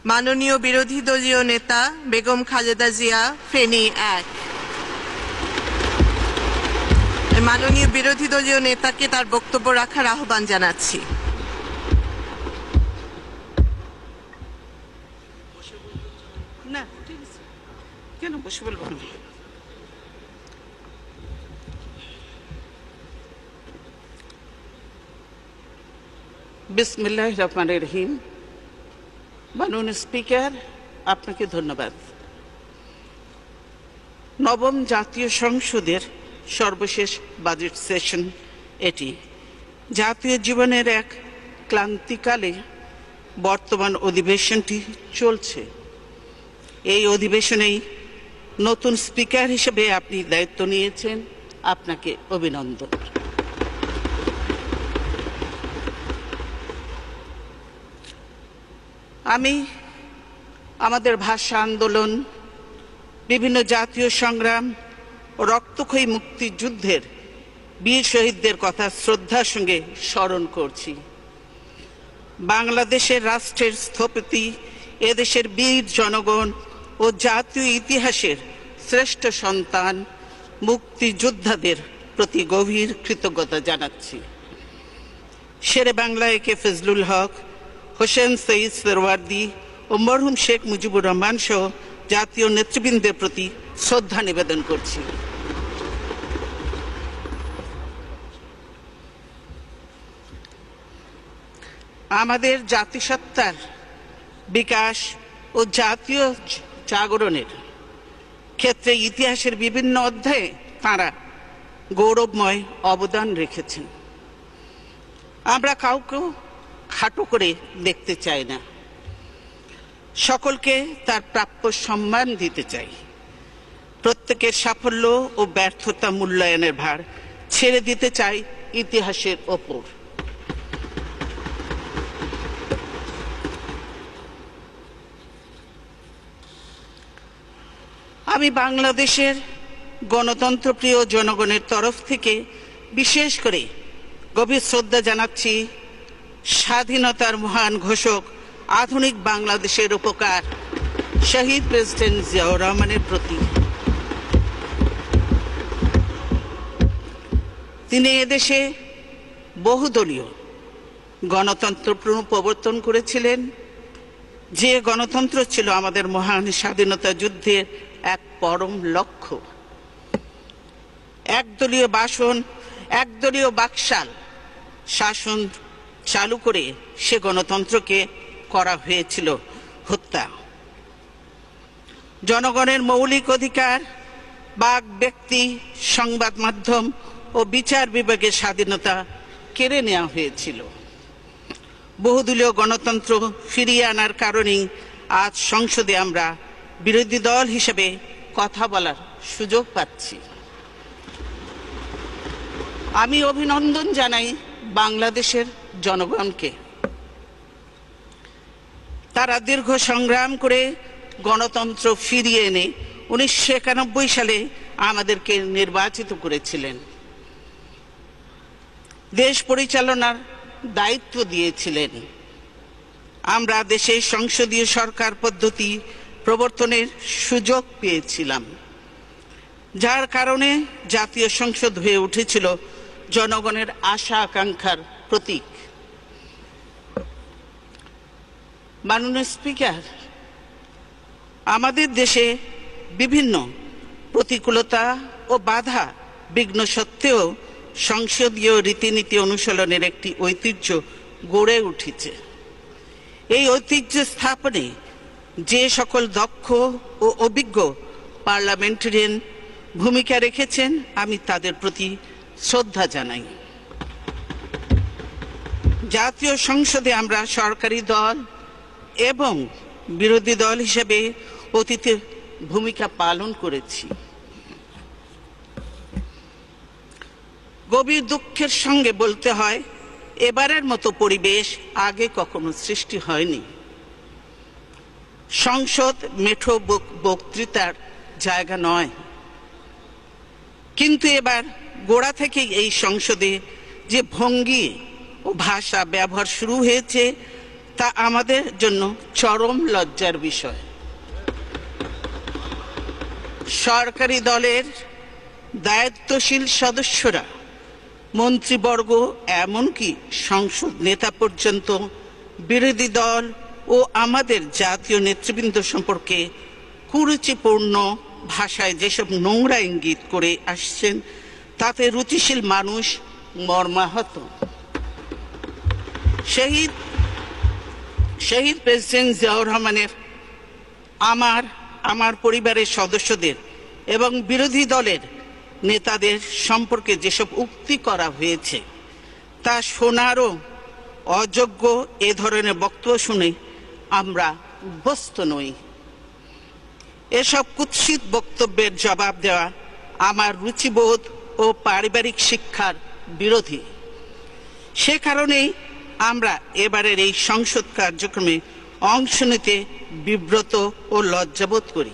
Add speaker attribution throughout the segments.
Speaker 1: মাননীয় বিরোধী দলীয় নেতা বেগম খালেদা জিয়া, ফেনী 1। মাননীয় বিরোধী দলীয় নেতাকে তার বক্তব্য রাখার আহ্বান জানাচ্ছি।
Speaker 2: না, ঠিক আছে, কেন বসে বলবো না? বিসমিল্লাহির রহমানির রহিম। মাননীয় স্পিকার, আপনাকে ধন্যবাদ। নবম জাতীয় সংসদের সর্বশেষ বাজেট সেশন এটি। জাতীয় জীবনের এক ক্লান্তিকালে বর্তমান অধিবেশনটি চলছে। এই অধিবেশনেই নতুন স্পিকার হিসেবে আপনি দায়িত্ব নিয়েছেন, আপনাকে অভিনন্দন। আমি আমাদের ভাষা আন্দোলন, বিভিন্ন জাতীয় সংগ্রাম ও রক্তক্ষয়ী মুক্তিযুদ্ধের বীর শহীদদের কথা শ্রদ্ধার সঙ্গে স্মরণ করছি। বাংলাদেশের রাষ্ট্রের স্থপতি, এদেশের বীর জনগণ ও জাতীয় ইতিহাসের শ্রেষ্ঠ সন্তান মুক্তিযোদ্ধাদের প্রতি গভীর কৃতজ্ঞতা জানাচ্ছি। শেরে বাংলা একে ফজলুল হক, হোসেন সঈদ সোহরাওয়ার্দী ও মরহুম শেখ মুজিবুর রহমান সহ জাতীয় নেতৃবৃন্দের প্রতি শ্রদ্ধা নিবেদন করছি। আমাদের জাতিসত্তার বিকাশ ও জাতীয় জাগরণের ক্ষেত্রে ইতিহাসের বিভিন্ন অধ্যায়ে তাঁরা গৌরবময় অবদান রেখেছেন। আমরা কাউকে খাটো করে দেখতে চাই না, সকলকে তার প্রাপ্য সম্মান দিতে চাই। প্রত্যেকের সাফল্য ও ব্যর্থতা মূল্যায়নের ভার ছেড়ে দিতে চাই ইতিহাসের ওপর। আমি বাংলাদেশের গণতন্ত্রপ্রিয় জনগণের তরফ থেকে বিশেষ করে গভীর শ্রদ্ধা জানাচ্ছি স্বাধীনতার মহান ঘোষক, আধুনিক বাংলাদেশের উপকার শহীদ প্রেসিডেন্ট জিয়াউর রহমানের প্রতি। তিনি এদেশে বহুদলীয় গণতন্ত্র প্রবর্তন করেছিলেন, যে গণতন্ত্র ছিল আমাদের মহান স্বাধীনতা যুদ্ধের এক পরম লক্ষ্য। একদলীয় বাকশাল শাসন চালু করে সে গণতন্ত্রকে করা হয়েছিল হত্যা। জনগণের মৌলিক অধিকার, বাক ব্যক্তি, সংবাদ মাধ্যম ও বিচার বিভাগের স্বাধীনতা কেড়ে নেওয়া হয়েছিল। বহুদলীয় গণতন্ত্র ফিরিয়ে আনার কারণেই আজ সংসদে আমরা বিরোধী দল হিসেবে কথা বলার সুযোগ পাচ্ছি। আমি অভিনন্দন জানাই বাংলাদেশের জনগণকে। তারা দীর্ঘ সংগ্রাম করে গণতন্ত্র ফিরিয়ে এনে 1991 সালে আমাদেরকে নির্বাচিত করেছিলেন, দেশ পরিচালনার দায়িত্ব দিয়েছিলেন। আমরা দেশে সংসদীয় সরকার পদ্ধতি প্রবর্তনের সুযোগ পেয়েছিলাম, যার কারণে জাতীয় সংসদ হয়ে উঠেছিল জনগণের আশা আকাঙ্ক্ষার প্রতীক। মাননীয় স্পিকার, আমাদের দেশে বিভিন্ন প্রতিকূলতা ও বাধা বিঘ্ন সত্ত্বেও সংসদীয় রীতিনীতি অনুশীলনের একটি ঐতিহ্য গড়ে উঠেছে। এই ঐতিহ্য স্থাপনে যে সকল দক্ষ ও অভিজ্ঞ পার্লামেন্টারিয়ান ভূমিকা রেখেছেন, আমি তাদের প্রতি শ্রদ্ধা জানাই। জাতীয় সংসদে আমরা সরকারি দল এবং বিরোধী দল হিসেবে অতীতে ভূমিকা পালন করেছি। গভীর দুঃখের সঙ্গে বলতে হয়, এবারের মতো পরিবেশ আগে কখনো সৃষ্টি হয়নি। সংসদ মেঠো বক্তৃতার জায়গা নয়, কিন্তু এবার গোড়া থেকেই এই সংসদে যে ভঙ্গি ও ভাষা ব্যবহার শুরু হয়েছে, তা আমাদের জন্য চরম লজ্জার বিষয়। সরকারি দলের দায়িত্বশীল সদস্যরা, মন্ত্রীবর্গ, এমনকি সংসদ নেতা পর্যন্ত বিরোধী দল ও আমাদের জাতীয় নেতৃবৃন্দ সম্পর্কে কুরুচিপূর্ণ ভাষায় যেসব নোংরা ইঙ্গিত করে আসছেন, তাতে রুচিশীল মানুষ মর্মাহত। শহীদ প্রেসিডেন্ট জিয়াউর রহমানের, আমার পরিবারের সদস্যদের এবং বিরোধী দলের নেতাদের সম্পর্কে যেসব উক্তি করা হয়েছে তা শোনারও অযোগ্য। এ ধরনের বক্তব্য শুনে আমরা অভ্যস্ত নই। এসব কুৎসিত বক্তব্যের জবাব দেওয়া আমার রুচিবোধ ও পারিবারিক শিক্ষার বিরোধী। সে কারণেই আমরা এবারের এই সংসদ কার্যক্রমে অংশ নিতে বিব্রত ও লজ্জাবোধ করি।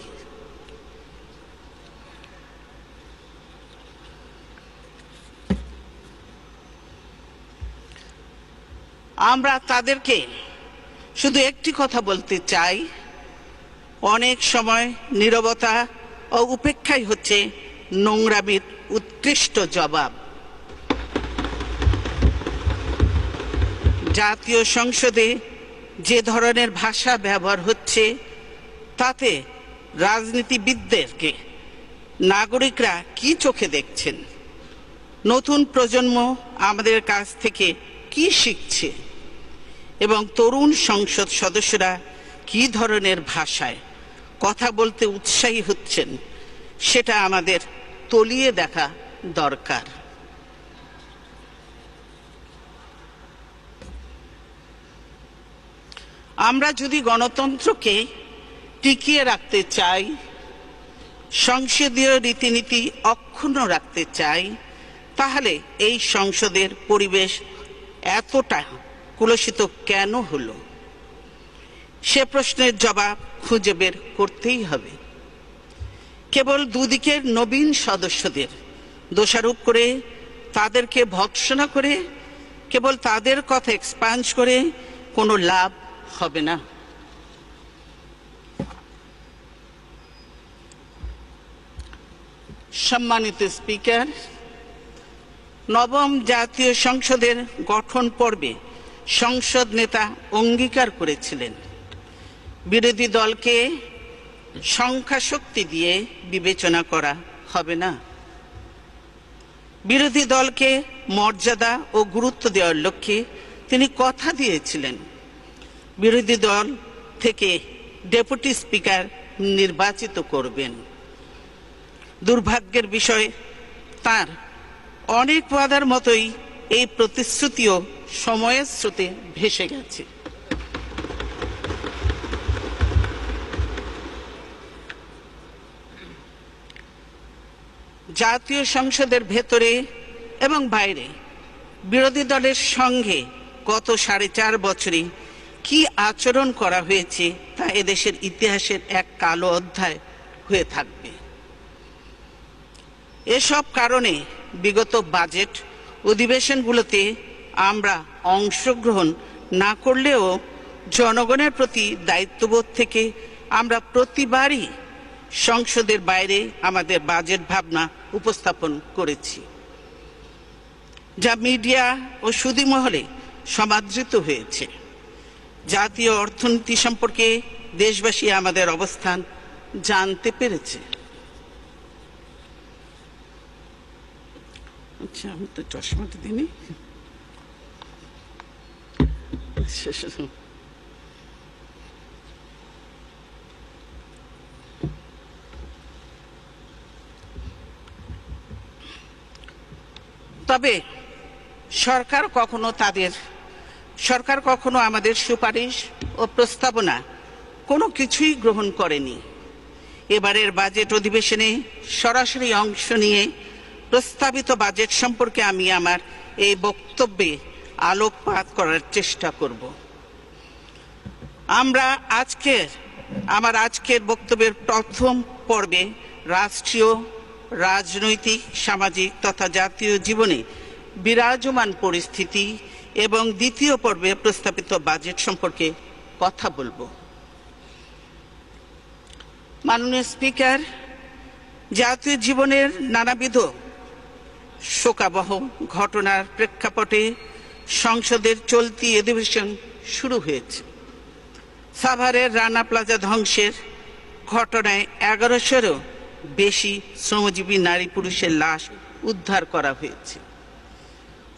Speaker 2: আমরা তাদেরকে শুধু একটি কথা বলতে চাই, অনেক সময় নীরবতা ও উপেক্ষাই হচ্ছে নোংরামির উৎকৃষ্ট জবাব। জাতীয় সংসদে যে ধরনের ভাষা ব্যবহার হচ্ছে তাতে রাজনীতিবিদদেরকে নাগরিকরা কি চোখে দেখছেন? নতুন প্রজন্ম আমাদের কাছ থেকে কি শিখছে এবং তরুণ সংসদ সদস্যরা কি ধরনের ভাষায় কথা বলতে উৎসাহী হচ্ছেন, সেটা আমাদের তলিয়ে দেখা দরকার। আমরা যদি গণতন্ত্রকে টিকিয়ে রাখতে চাই, সংসদীয় রীতিনীতি অক্ষুণ্ণ রাখতে চাই, তাহলে এই সংসদের পরিবেশ এতটা কুলসিত কেন হলো? সে প্রশ্নের জবাব খুঁজে বের করতেই হবে। কেবল দুদিকের নবীন সদস্যদের দোষারোপ করে, তাদেরকে ভৎসনা করে, কেবল তাদের কথা এক্সপাঞ্জ করে কোনো লাভ হবে না। সম্মানিত স্পিকার, নবম জাতীয় সংসদের গঠন পর্বে সংসদ নেতা অঙ্গীকার করেছিলেন বিরোধী দলকে সংখ্যা শক্তি দিয়ে বিবেচনা করা হবে না। বিরোধী দলকে মর্যাদা ও গুরুত্ব দেওয়ার লক্ষ্যে তিনি কথা দিয়েছিলেন বিরোধী দল থেকে ডেপুটি স্পিকার নির্বাচিত করবেন। দুর্ভাগ্যের বিষয়, তার অনেক ওয়াদার মতোই এই প্রতিশ্রুতিও সময়ের স্রোতে ভেসে গেছে। জাতীয় সংসদের ভেতরে এবং বাইরে বিরোধী দলের সঙ্গে গত 4.5 বছরে কি আচরণ করা হয়েছে তা এদেশের ইতিহাসের এক কালো অধ্যায় হয়ে থাকবে। এসব কারণে বিগত বাজেট অধিবেশনগুলোতে আমরা অংশগ্রহণ না করলেও জনগণের প্রতি দায়িত্ববোধ থেকে আমরা প্রতিবারই সংসদের বাইরে আমাদের বাজেট ভাবনা উপস্থাপন করেছি, যা মিডিয়া ও সুধী মহলে সমাদৃত হয়েছে। জাতীয় অর্থনীতি সম্পর্কে দেশবাসী আমাদের অবস্থান জানতে পেরেছে। আচ্ছা, আমি তো চশমাটা দিইনি। তবে সরকার কখনো আমাদের সুপারিশ ও প্রস্তাবনা কোনো কিছুই গ্রহণ করেনি। এবারের বাজেট অধিবেশনে সরাসরি অংশ নিয়ে প্রস্তাবিত বাজেট সম্পর্কে আমি আমার এই বক্তব্যে আলোকপাত করার চেষ্টা করব। আমার আজকের বক্তব্যের প্রথম পর্বে রাষ্ট্রীয়, রাজনৈতিক, সামাজিক তথা জাতীয় জীবনে বিরাজমান পরিস্থিতি এবং দ্বিতীয় পর্বে প্রস্তাবিত বাজেট সম্পর্কে কথা বলবো। মাননীয় স্পিকার, জাতীয় জীবনের নানাবিধ শোকাবহ ঘটনার প্রেক্ষাপটে সংসদের চলতি অধিবেশন শুরু হয়েছে। সাভারের রানা প্লাজা ধ্বংসের ঘটনায় 1100-এরও বেশি শ্রমজীবী নারী পুরুষের লাশ উদ্ধার করা হয়েছে।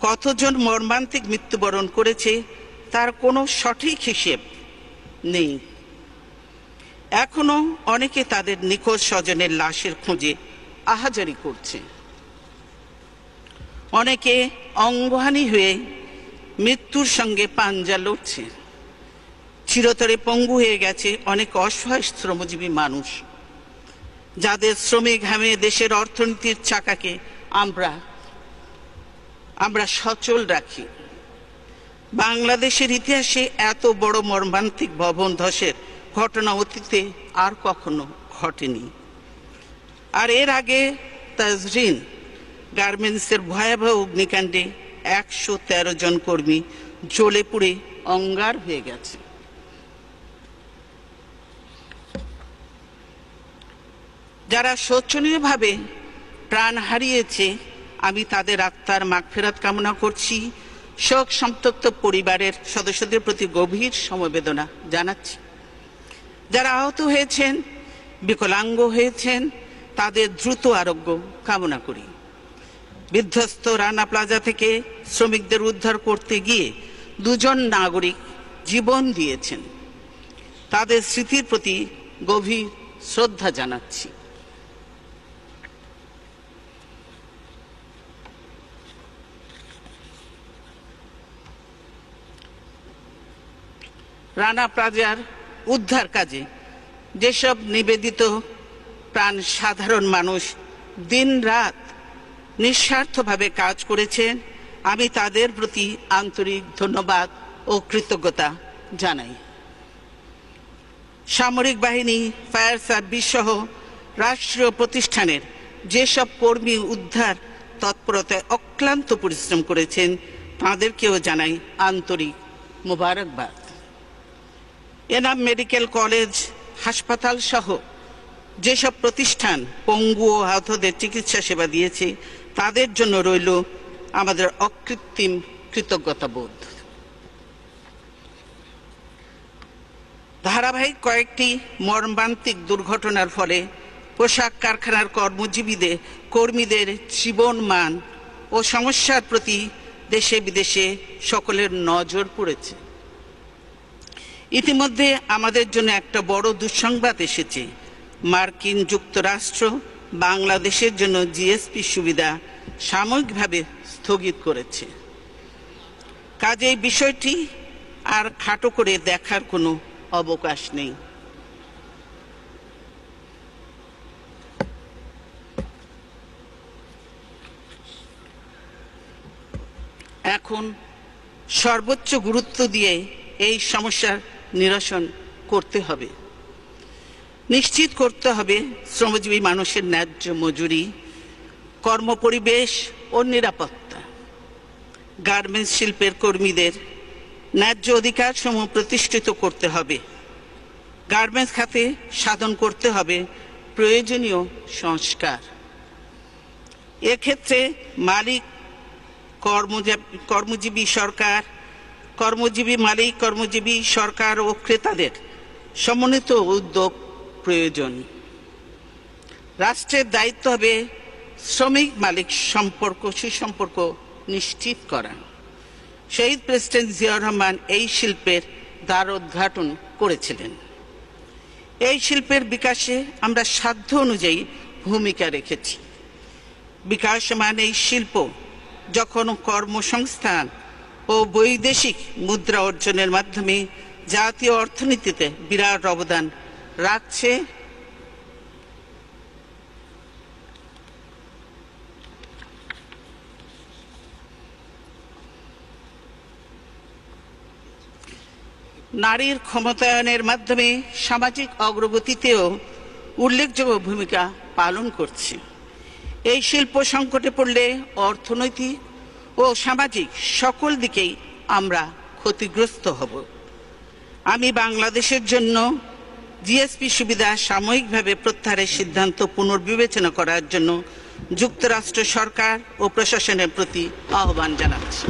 Speaker 2: কতজন মর্মান্তিক মৃত্যুবরণ করেছে তার কোনো সঠিক হিসেব নেই। এখনো অনেকে তাদের নিখোঁজ স্বজনের লাশের খোঁজে আহাজারি করছে। অনেকে অঙ্গহানি হয়ে মৃত্যুর সঙ্গে পাঞ্জা লড়ছে। চিরতরে পঙ্গু হয়ে গেছে অনেক অসহায় শ্রমজীবী মানুষ, যাদের শ্রমে ঘামে দেশের অর্থনীতির চাকাকে আমরা সচল রাখি। বাংলাদেশের ইতিহাসে এত বড় মর্মান্তিক ভবন ধসের ঘটনা অতীতে আর কখনো ঘটেনি। আর এর আগে তাজরিন গার্মেন্টসের ভয়াবহ অগ্নিকাণ্ডে 113 জন কর্মী জ্বলে পুড়ে অঙ্গার হয়ে গেছে। যারা শোচনীয়ভাবে প্রাণ হারিয়েছে, আমি তাদের আত্মার মাগফিরাত কামনা করছি। শোক সন্তপ্ত পরিবারের সদস্যদের প্রতি গভীর সমবেদনা জানাচ্ছি। যারা আহত হয়েছেন, বিকলাঙ্গ হয়েছেন, তাদের দ্রুত আরোগ্য কামনা করি। বিধ্বস্ত রানা প্লাজা থেকে শ্রমিকদের উদ্ধার করতে গিয়ে 2 জন নাগরিক জীবন দিয়েছেন। তাদের স্মৃতির প্রতি গভীর শ্রদ্ধা জানাচ্ছি। রানা প্লাজার উদ্ধার কাজে যেসব নিবেদিত প্রাণ সাধারণ মানুষ দিন রাত নিঃস্বার্থভাবে কাজ করেছেন, আমি তাদের প্রতি আন্তরিক ধন্যবাদ ও কৃতজ্ঞতা জানাই। সামরিক বাহিনী, ফায়ার সার্ভিস সহ রাষ্ট্রীয় প্রতিষ্ঠানের যেসব কর্মী উদ্ধার তৎপরতায় অক্লান্ত পরিশ্রম করেছেন, তাদেরকেও জানাই আন্তরিক মোবারকবাদ। এনাম মেডিকেল কলেজ, হাসপাতাল সহ যেসব প্রতিষ্ঠান পঙ্গু ও আহতদের চিকিৎসা সেবা দিয়েছে, তাদের জন্য রইল আমাদের অকৃত্রিম কৃতজ্ঞতাবোধ। ধারাবাহিক কয়েকটি মর্মান্তিক দুর্ঘটনার ফলে পোশাক কারখানার কর্মীদের জীবন মান ও সমস্যার প্রতি দেশে বিদেশে সকলের নজর পড়েছে। ইতিমধ্যে আমাদের জন্য একটা বড় দুঃসংবাদ এসেছে। মার্কিন যুক্তরাষ্ট্র বাংলাদেশের জন্য জিএসপি সুবিধা সাময়িকভাবে স্থগিত করেছে। কাজেই বিষয়টি আর খাটো করে দেখার কোনো অবকাশ নেই। এখন সর্বোচ্চ গুরুত্ব দিয়ে এই সমস্যার নিরসন করতে হবে। নিশ্চিত করতে হবে শ্রমজীবী মানুষের ন্যায্য মজুরি, কর্মপরিবেশ ও নিরাপত্তা। গার্মেন্টস শিল্পের কর্মীদের ন্যায্য অধিকার সমূহ প্রতিষ্ঠিত করতে হবে। গার্মেন্টস খাতে সাধন করতে হবে প্রয়োজনীয় সংস্কার। এক্ষেত্রে মালিক, কর্মজীবী সরকার ও ক্রেতাদের সমন্বিত উদ্যোগ প্রয়োজন। রাষ্ট্রের দায়িত্ব হবে শ্রমিক মালিক সুসম্পর্ক নিশ্চিত করা। শহীদ প্রেসিডেন্ট জিয়াউর রহমান এই শিল্পের দ্বার উদ্ঘাটন করেছিলেন। এই শিল্পের বিকাশে আমরা সাধ্য অনুযায়ী ভূমিকা রেখেছি। বিকাশমান এই শিল্প যখন কর্মসংস্থান ও বৈদেশিক মুদ্রা অর্জনের মাধ্যমে জাতীয় অর্থনীতিতে বিরাট অবদান রাখছে, নারীর ক্ষমতায়নের মাধ্যমে সামাজিক অগ্রগতিতেও উল্লেখযোগ্য ভূমিকা পালন করছে। এই শিল্প সংকটে পড়লে অর্থনৈতিক ও সামাজিক সকল দিকেই আমরা ক্ষতিগ্রস্ত হব। আমি বাংলাদেশের জন্য জিএসপি সুবিধা সাময়িকভাবে প্রত্যাহারের সিদ্ধান্ত পুনর্বিবেচনা করার জন্য যুক্তরাষ্ট্র সরকার ও প্রশাসনের প্রতি আহ্বান জানাচ্ছি।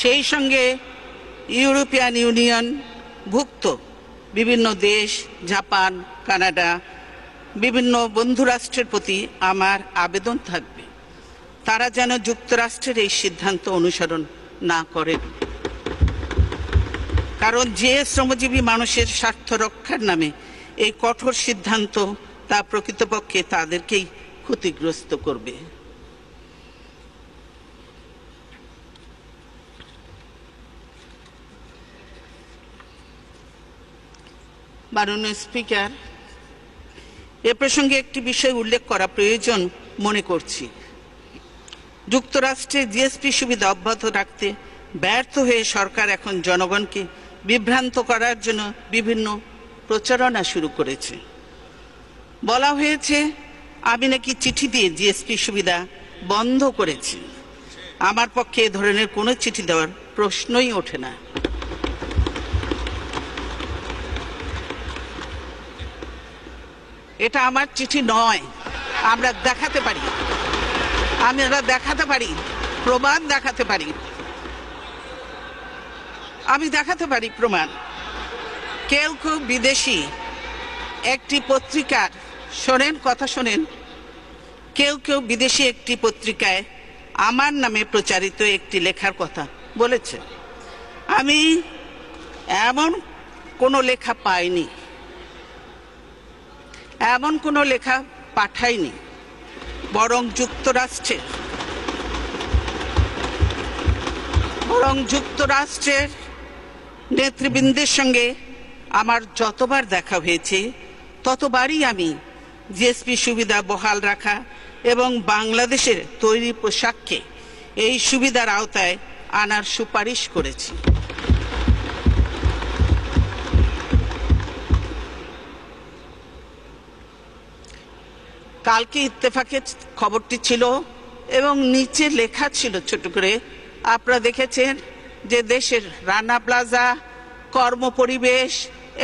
Speaker 2: সেই সঙ্গে ইউরোপিয়ান ইউনিয়ন ভুক্ত বিভিন্ন দেশ, জাপান, কানাডা, বিভিন্ন বন্ধু রাষ্ট্রের প্রতি আমার আবেদন থাকবে, তারা যেন যুক্তরাষ্ট্রের এই সিদ্ধান্ত অনুসরণ না করেন। কারণ যে শ্রমজীবী মানুষের স্বার্থ রক্ষার নামে এই কঠোর সিদ্ধান্ত, তা প্রকৃতপক্ষে তাদেরকেই ক্ষতিগ্রস্ত করবে। মাননীয় স্পিকার, এ প্রসঙ্গে একটি বিষয় উল্লেখ করা প্রয়োজন মনে করছি। যুক্তরাষ্ট্রে জিএসপি সুবিধা অব্যাহত রাখতে ব্যর্থ হয়ে সরকার এখন জনগণকে বিভ্রান্ত করার জন্য বিভিন্ন প্রচারণা শুরু করেছে। বলা হয়েছে আমি নাকি চিঠি দিয়ে জিএসপি সুবিধা বন্ধ করেছি। আমার পক্ষে এ ধরনের কোনো চিঠি দেওয়ার প্রশ্নই ওঠে না। এটা আমার চিঠি নয়। আমরা দেখাতে পারি, প্রমাণ দেখাতে পারি, আমি দেখাতে পারি প্রমাণ। কেউ কেউ বিদেশি একটি পত্রিকার, শোনেন কথা শোনেন, কেউ কেউ বিদেশি একটি পত্রিকায় আমার নামে প্রচারিত একটি লেখার কথা বলেছে। আমি এমন কোনো লেখা পাইনি, এমন কোনো লেখা পাঠাইনি, বরং যুক্তরাষ্ট্রের নেতৃবৃন্দের সঙ্গে আমার যতবার দেখা হয়েছে ততবারই আমি জিএসপি সুবিধা বহাল রাখা এবং বাংলাদেশের তৈরি পোশাককে এই সুবিধার আওতায় আনার সুপারিশ করেছি। কালকে ইত্তেফাকে খবরটি ছিল এবং নিচে লেখা ছিল ছোট করে, আপনারা দেখেছেন যে দেশের রানা প্লাজা, কর্মপরিবেশ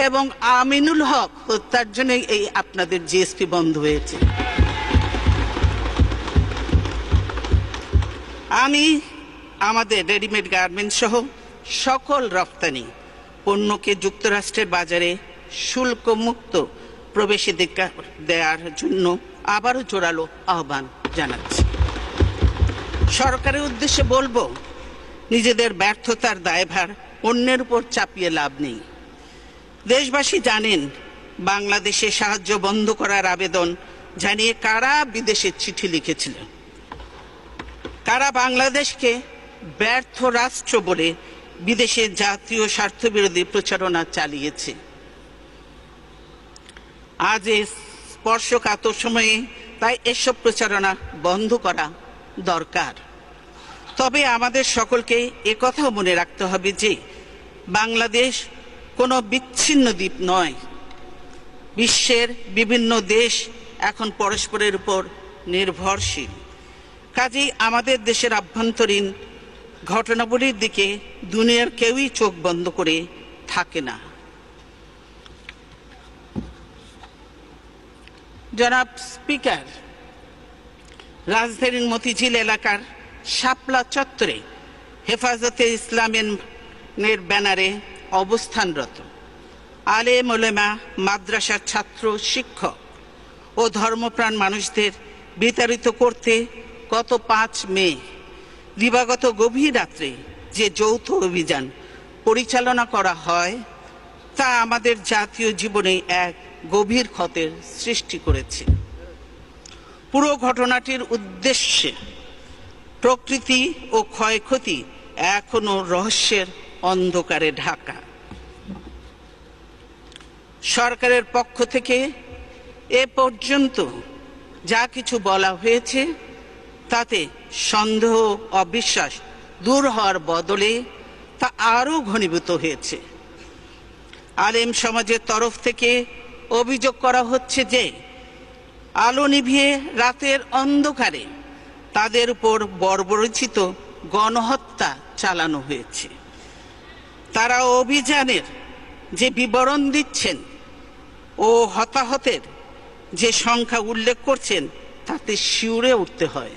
Speaker 2: এবং আমিনুল হক হত্যার জন্য এই আপনাদের জিএসপি বন্ধ হয়েছে। আমি আমাদের রেডিমেড গার্মেন্টস সহ সকল রপ্তানি পণ্যকে যুক্তরাষ্ট্রের বাজারে শুল্কমুক্ত প্রবেশাধিকার দেওয়ার জন্য আবারও জোরালো আহ্বান জানাচ্ছি। সরকারের উদ্দেশ্যে বলবো, নিজেদের ব্যর্থতার দায়ভার অন্যের উপর চাপিয়ে লাভ নেই। দেশবাসী জানেন বাংলাদেশে সাহায্য বন্ধ করার আবেদন জানিয়ে কারা বিদেশে চিঠি লিখেছিলেন, কারা বাংলাদেশকে ব্যর্থ রাষ্ট্র বলে বিদেশে জাতীয় স্বার্থবিরোধী প্রচারণা চালিয়েছে। আজ এই স্পর্শকাতর সময়ে তাই এসব প্রচারণা বন্ধ করা দরকার। তবে আমাদের সকলকে একথাও মনে রাখতে হবে যে বাংলাদেশ কোনো বিচ্ছিন্ন দ্বীপ নয়। বিশ্বের বিভিন্ন দেশ এখন পরস্পরের উপর নির্ভরশীল। কাজেই আমাদের দেশের আভ্যন্তরীণ ঘটনাবলীর দিকে দুনিয়ার কেউই চোখ বন্ধ করে থাকে না। জনাব স্পিকার, রাজধানীর মতিঝিল এলাকার শাপলা চত্বরে হেফাজতে ইসলামের ব্যানারে অবস্থানরত আলেম ওলেমা, মাদ্রাসার ছাত্র, শিক্ষক ও ধর্মপ্রাণ মানুষদের বিতাড়িত করতে গত 5 মে দিবাগত গভীর রাত্রে যে যৌথ অভিযান পরিচালনা করা হয় তা আমাদের জাতীয় জীবনে এক গভীর ক্ষতের সৃষ্টি করেছে। পুরো ঘটনাটির উদ্দেশ্যে প্রকৃতি ও ক্ষয়ক্ষতি এখনো রহস্যের অন্ধকারে ঢাকা। সরকারের পক্ষ থেকে এ পর্যন্ত যা কিছু বলা হয়েছে তাতে সন্দেহ, অবিশ্বাস দূর হওয়ার বদলে তা আরও ঘনীভূত হয়েছে। আলেম সমাজের তরফ থেকে অভিযোগ করা হচ্ছে যে আলো নিভিয়ে রাতের অন্ধকারে তাদের উপর বর্বরচিত গণহত্যা চালানো হয়েছে। তারা অভিযানের যে বিবরণ দিচ্ছেন ও হতাহতের যে সংখ্যা উল্লেখ করছেন তাতে শিউরে উঠতে হয়।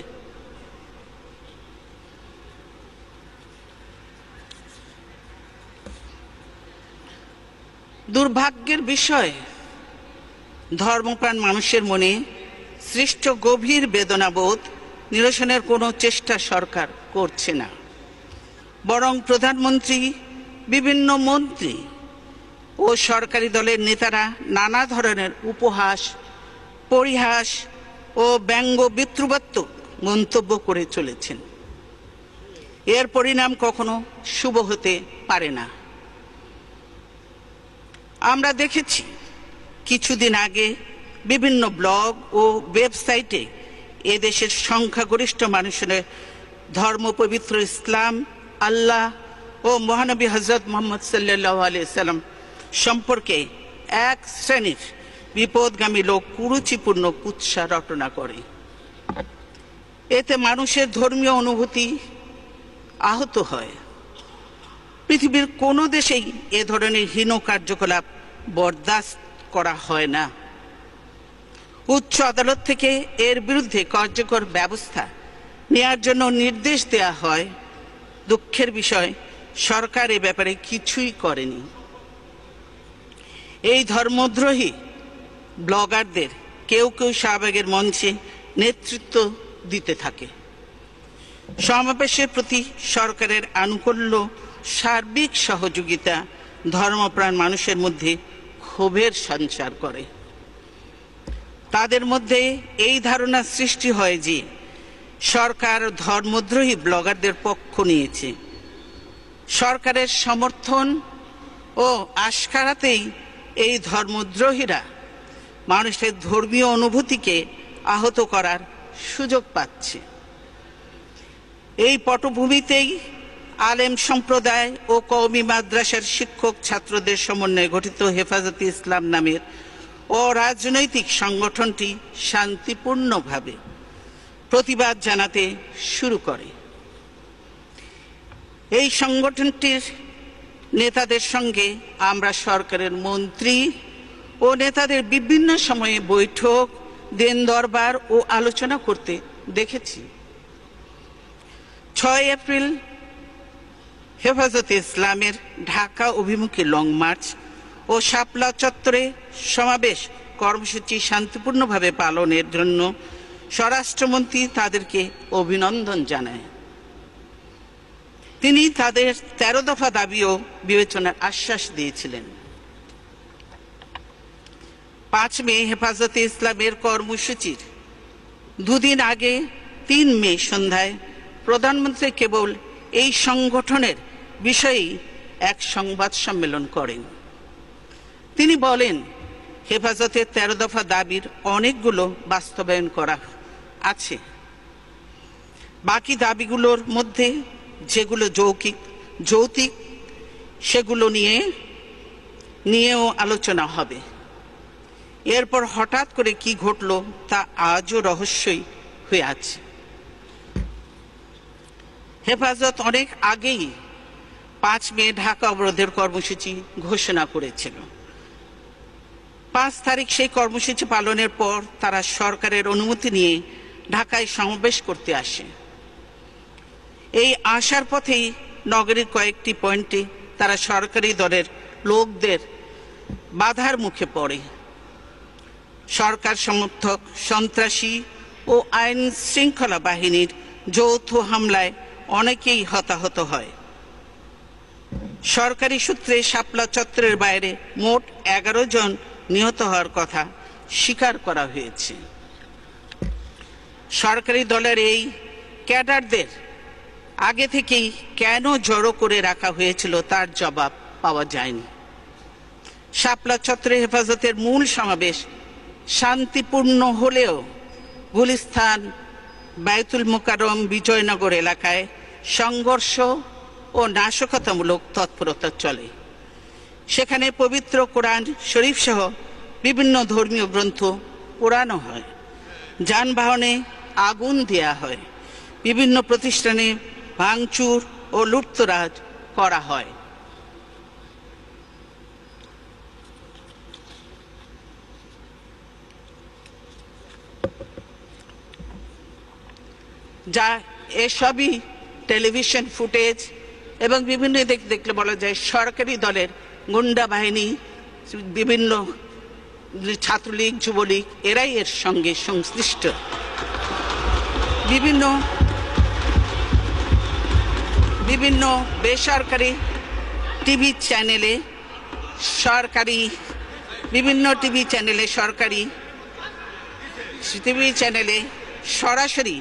Speaker 2: দুর্ভাগ্যের বিষয়, ধর্মপ্রাণ মানুষের মনে সৃষ্ট গভীর বেদনাবোধ নিরসনের কোনো চেষ্টা সরকার করছে না, বরং প্রধানমন্ত্রী, বিভিন্ন মন্ত্রী ও সরকারি দলের নেতারা নানা ধরনের উপহাস, পরিহাস ও ব্যঙ্গ বিদ্রুপাত্মক মন্তব্য করে চলেছেন। এর পরিণাম কখনো শুভ হতে পারে না। আমরা দেখেছি কিছুদিন আগে বিভিন্ন ব্লগ ও ওয়েবসাইটে এদেশের সংখ্যাগরিষ্ঠ মানুষের ধর্মপবিত্র ইসলাম, আল্লাহ ও মহানবী হযরত মুহাম্মদ সাল্লাল্লাহু আলাইহি সাল্লাম সম্পর্কে এক শ্রেণীর বিপদগামী লোক কুরুচিপূর্ণ কুৎসা রটনা করে। এতে মানুষের ধর্মীয় অনুভূতি আহত হয়। পৃথিবীর কোনো দেশেই এ ধরনের হীন কার্যকলাপ বরদাস্ত করা হয় না। উচ্চ আদালত থেকে এর বিরুদ্ধে কার্যকর ব্যবস্থা নেওয়ার জন্য নির্দেশ দেওয়া হয়। দুঃখের বিষয়, সরকার এ ব্যাপারে কিছুই করেনি। এই ধর্মদ্রোহী ব্লগারদের কেউ কেউ শাহবাগের মঞ্চে নেতৃত্ব দিতে থাকে। সমাবেশের প্রতি সরকারের আনুকূল্য, সার্বিক সহযোগিতা ধর্মপ্রাণ মানুষের মধ্যে ক্ষোভের সঞ্চার করে। তাদের মধ্যে এই ধারণা সৃষ্টি হয় যে সরকার ধর্মদ্রোহী ব্লগারদের পক্ষ নিয়েছে। সরকারের সমর্থন ও আশকারাতেই এই ধর্মদ্রোহীরা মানুষের ধর্মীয় অনুভূতিকে আহত করার সুযোগ পাচ্ছে। এই পটভূমিতেই আলেম সম্প্রদায় ও কওমি মাদ্রাসার শিক্ষক ছাত্রদের সমন্বয়ে গঠিত হেফাজতে ইসলাম নামের অরাজনৈতিক সংগঠনটি শান্তিপূর্ণভাবে প্রতিবাদ জানাতে শুরু করে। এই সংগঠনটির নেতাদের সঙ্গে আমরা সরকারের মন্ত্রী ও নেতাদের বিভিন্ন সময়ে বৈঠক, দেন দরবার ও আলোচনা করতে দেখেছি। 6 এপ্রিল হেফাজতে ইসলামের ঢাকা অভিমুখী লং মার্চ ও শাপলা চত্বরে সমাবেশ কর্মসূচি শান্তিপূর্ণভাবে পালনের জন্য স্বরাষ্ট্রমন্ত্রী তাদেরকে অভিনন্দন জানায়। তিনি তাদের 13 দফা দাবিও বিবেচনার আশ্বাস দিয়েছিলেন। 5 মে হেফাজতে ইসলামের কর্মসূচির দুদিন আগে 3 মে সন্ধ্যায় প্রধানমন্ত্রী কেবল এই সংগঠনের বিষয়ে এক সংবাদ সম্মেলন করেন। তিনি বলেন, হেফাজতের 13 দফা দাবির অনেকগুলো বাস্তবায়ন করা আছে। বাকি দাবিগুলোর মধ্যে যেগুলো যৌক্তিক সেগুলো নিয়েও আলোচনা হবে। এরপর হঠাৎ করে কি ঘটল তা আজও রহস্যই হয়ে আছে। হেফাজত অনেক আগেই 5 মে ঢাকা অবরোধের কর্মসূচি ঘোষণা করেছিল। 5 তারিখ সেই কর্মসূচি পালনের পর তারা সরকারের অনুমতি নিয়ে ঢাকায় সমাবেশ করতে আসে। এই আসার পথেই নগরীর কয়েকটি পয়েন্টে তারা সরকারি দলের লোকদের বাধার মুখে পড়ে। সরকার সমর্থক সন্ত্রাসী ও আইন শৃঙ্খলা বাহিনীর যৌথ হামলায় অনেকেই হতাহত হয়। সরকারি সূত্রে শাপলা চত্বরের বাইরে মোট 11 জন নিহত হওয়ার কথা স্বীকার করা হয়েছে। সরকারি দলের এই ক্যাডারদের আগে থেকেই কেন জড়ো করে রাখা হয়েছিল তার জবাব পাওয়া যায়নি। শাপলা চত্বরে হেফাজতের মূল সমাবেশ শান্তিপূর্ণ হলেও গুলিস্তান, বায়তুল মোকাররম, বিজয়নগর এলাকায় সংঘর্ষ ও নাশকতামূলক তৎপরতা চলে। সেখানে পবিত্র কোরআন শরীফ সহ বিভিন্ন ধর্মীয় গ্রন্থ পোড়ানো হয়। যানবাহনে আগুন দেয়া হয়, বিভিন্ন প্রতিষ্ঠানে ভাঙচুর ও লুটতরাজ করা হয়। যা এসবই টেলিভিশন ফুটেজ এবং বিভিন্ন দিক দেখলে বলা যায় সরকারি দলের গুন্ডা বাহিনী, বিভিন্ন ছাত্রলীগ, যুবলীগ এরাই এর সঙ্গে সংশ্লিষ্ট। বিভিন্ন বেসরকারি টিভি চ্যানেলে, সরকারি টিভি চ্যানেলে সরাসরি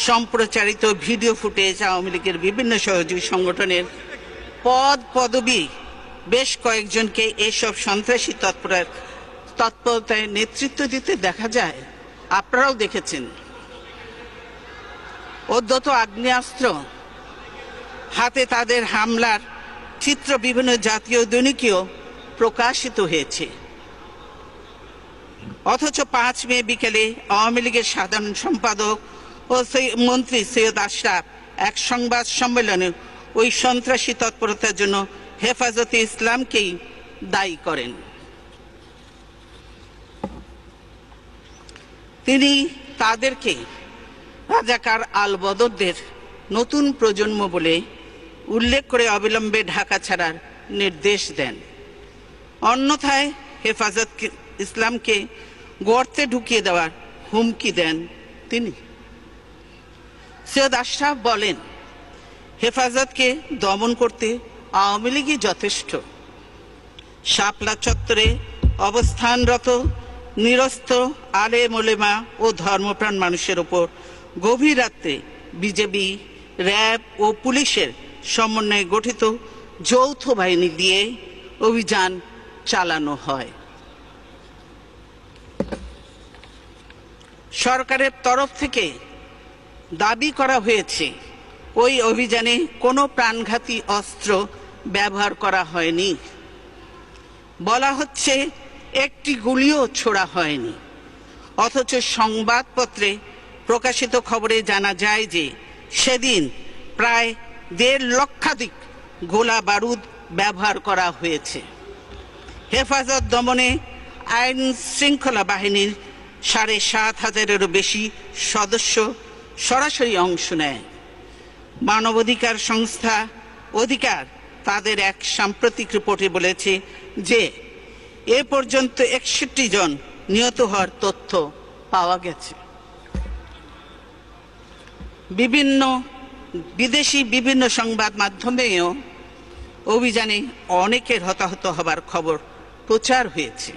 Speaker 2: সম্প্রচারিত ভিডিও ফুটেজ আওয়ামী লীগের বিভিন্ন সহযোগী সংগঠনের পদবি বেশ কয়েকজনকে এসব সন্ত্রাসী তৎপরতায় নেতৃত্ব দিতে দেখা যায়। আপনারাও দেখেছেন। উদ্ধত আগ্নেয়াস্ত্র হাতে তাদের হামলার চিত্র বিভিন্ন জাতীয় দৈনিকেও প্রকাশিত হয়েছে। অথচ 5 মে বিকেলে আওয়ামী লীগের সাধারণ সম্পাদক ও মন্ত্রী সৈয়দ আশরাফ এক সংবাদ সম্মেলনে ওই সন্ত্রাসী তৎপরতার জন্য হেফাজতে ইসলামকেই দায়ী করেন। তিনি তাদেরকে রাজাকার আল বদরদের নতুন প্রজন্ম বলে উল্লেখ করে অবিলম্বে ঢাকা ছাড়ার নির্দেশ দেন। অন্যথায় হেফাজত ইসলামকে গর্তে ঢুকিয়ে দেওয়ার হুমকি দেন তিনি। সৈয়দ আশরাফ বলেন, হেফাজতকে দমন করতে আওয়ামী লীগই যথেষ্ট। শাপলা চত্বরে অবস্থানরত নিরস্ত্র আলেম ওলেমা ও ধর্মপ্রাণ মানুষের ওপর গভীর রাত্রে বিজেপি, র্যাব ও পুলিশের সমন্বয়ে গঠিত যৌথ বাহিনী দিয়ে অভিযান চালানো হয়। সরকারের তরফ থেকে দাবি করা হয়েছে ওই অভিযানে কোনো প্রাণঘাতী অস্ত্র ব্যবহার করা হয়নি। বলা হচ্ছে একটি গুলিও ছোড়া হয়নি। অথচ সংবাদপত্রে প্রকাশিত খবরে জানা যায় যে সেদিন প্রায় 1.5 লক্ষাধিক গোলা বারুদ ব্যবহার করা হয়েছে। হেফাজত দমনে আইন শৃঙ্খলা বাহিনীর 7,500-এরও বেশি সদস্য সরাসরি অংশ নেয়। মানবাধিকার সংস্থা অধিকার তাদের এক সাম্প্রতিক রিপোর্টে বলেছে যে এ পর্যন্ত 61 জন নিহত হওয়ার তথ্য পাওয়া গেছে। বিদেশি বিভিন্ন সংবাদ মাধ্যমেও অভিযানে অনেকের হতাহত হবার খবর প্রচার হয়েছে।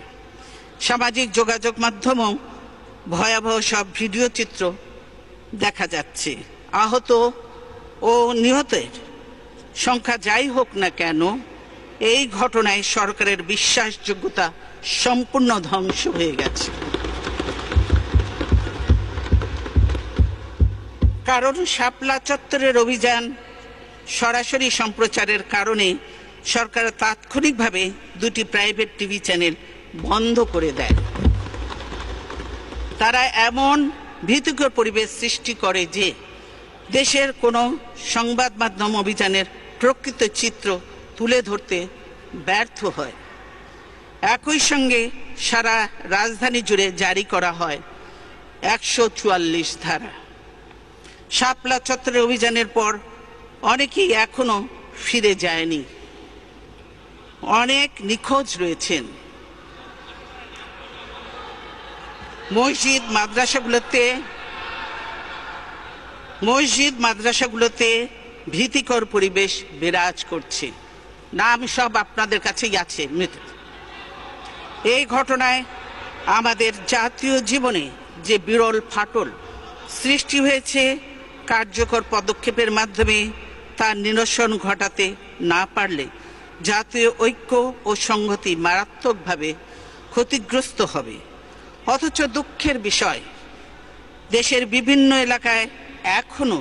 Speaker 2: সামাজিক যোগাযোগ মাধ্যমেও ভয়াবহ সব ভিডিও চিত্র দেখা যাচ্ছে। আহত ও নিহতের সংখ্যা যাই হোক না কেন, এই ঘটনায় সরকারের বিশ্বাসযোগ্যতা সম্পূর্ণ ধ্বংস হয়ে গেছে। কারণ শাপলা চত্বরের অভিযান সরাসরি সম্প্রচারের কারণে সরকার তাৎক্ষণিকভাবে 2টি প্রাইভেট টিভি চ্যানেল বন্ধ করে দেয়। তারা এমন ভীতিকর পরিবেশ সৃষ্টি করে যে দেশের কোনো সংবাদ মাধ্যম অভিযানের প্রকৃত চিত্র তুলে ধরতে ব্যর্থ হয়। একই সঙ্গে সারা রাজধানী জুড়ে জারি করা হয় 144 ধারা। শাপলা চত্বরের অভিযানের পর অনেকেই এখনো ফিরে যায়নি, অনেক নিখোঁজ রয়েছেন। মসজিদ মাদ্রাসাগুলোতে ভীতিকর পরিবেশ বিরাজ করছে। নাম সব আপনাদের কাছেই আছে। এই ঘটনায় আমাদের জাতীয় জীবনে যে বিরল ফাটল সৃষ্টি হয়েছে, কার্যকর পদক্ষেপের মাধ্যমে তার নিরসন ঘটাতে না পারলে জাতীয় ঐক্য ও সংহতি মারাত্মকভাবে ক্ষতিগ্রস্ত হবে। অথচ দুঃখের বিষয়, দেশের বিভিন্ন এলাকায় এখনো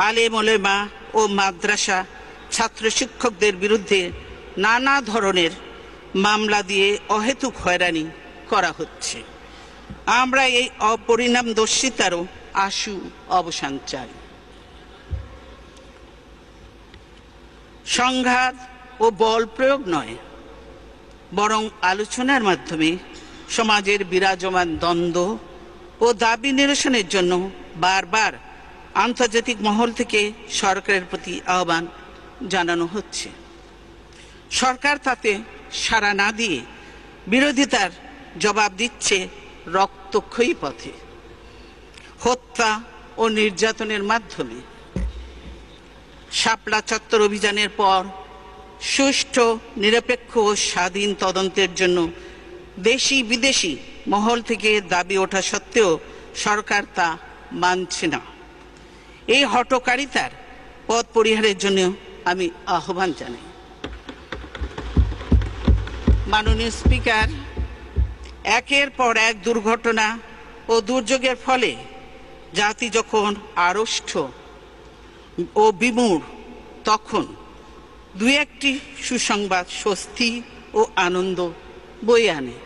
Speaker 2: আলেম ওলেমা ও মাদ্রাসা ছাত্র শিক্ষকদের বিরুদ্ধে নানা ধরনের মামলা দিয়ে অহেতুক হয়রানি করা হচ্ছে। আমরা এই অপরিণামদর্শিতারও আশু অবসান চাই। সংঘাত ও বল প্রয়োগ নয়, বরং আলোচনার মাধ্যমে সমাজের বিরাজমান দ্বন্দ্ব ও দাবি নিরসনের জন্য বারবার আন্তর্জাতিক মহল থেকে সরকারের প্রতি আহ্বান জানানো হচ্ছে। সরকার তাতে সাড়া না দিয়ে বিরোধিতার জবাব দিচ্ছে রক্তক্ষয়ী পথে, হত্যা ও নির্যাতনের মাধ্যমে। শাপলা চত্বর অভিযানের পর সুষ্ঠু, নিরপেক্ষ ও স্বাধীন তদন্তের জন্য দেশি বিদেশি মহল থেকে দাবি ওঠা সত্ত্বেও সরকার তা মানছে না। এই হঠকারিতার পথ পরিহারের জন্য আমি আহ্বান জানাই। মাননীয় স্পিকার, একের পর এক দুর্ঘটনা ও দুর্যোগের ফলে জাতি যখন আড়ষ্ট ও বিমূঢ়, তখন দু একটি সুসংবাদ স্বস্তি ও আনন্দ বয়ে আনে।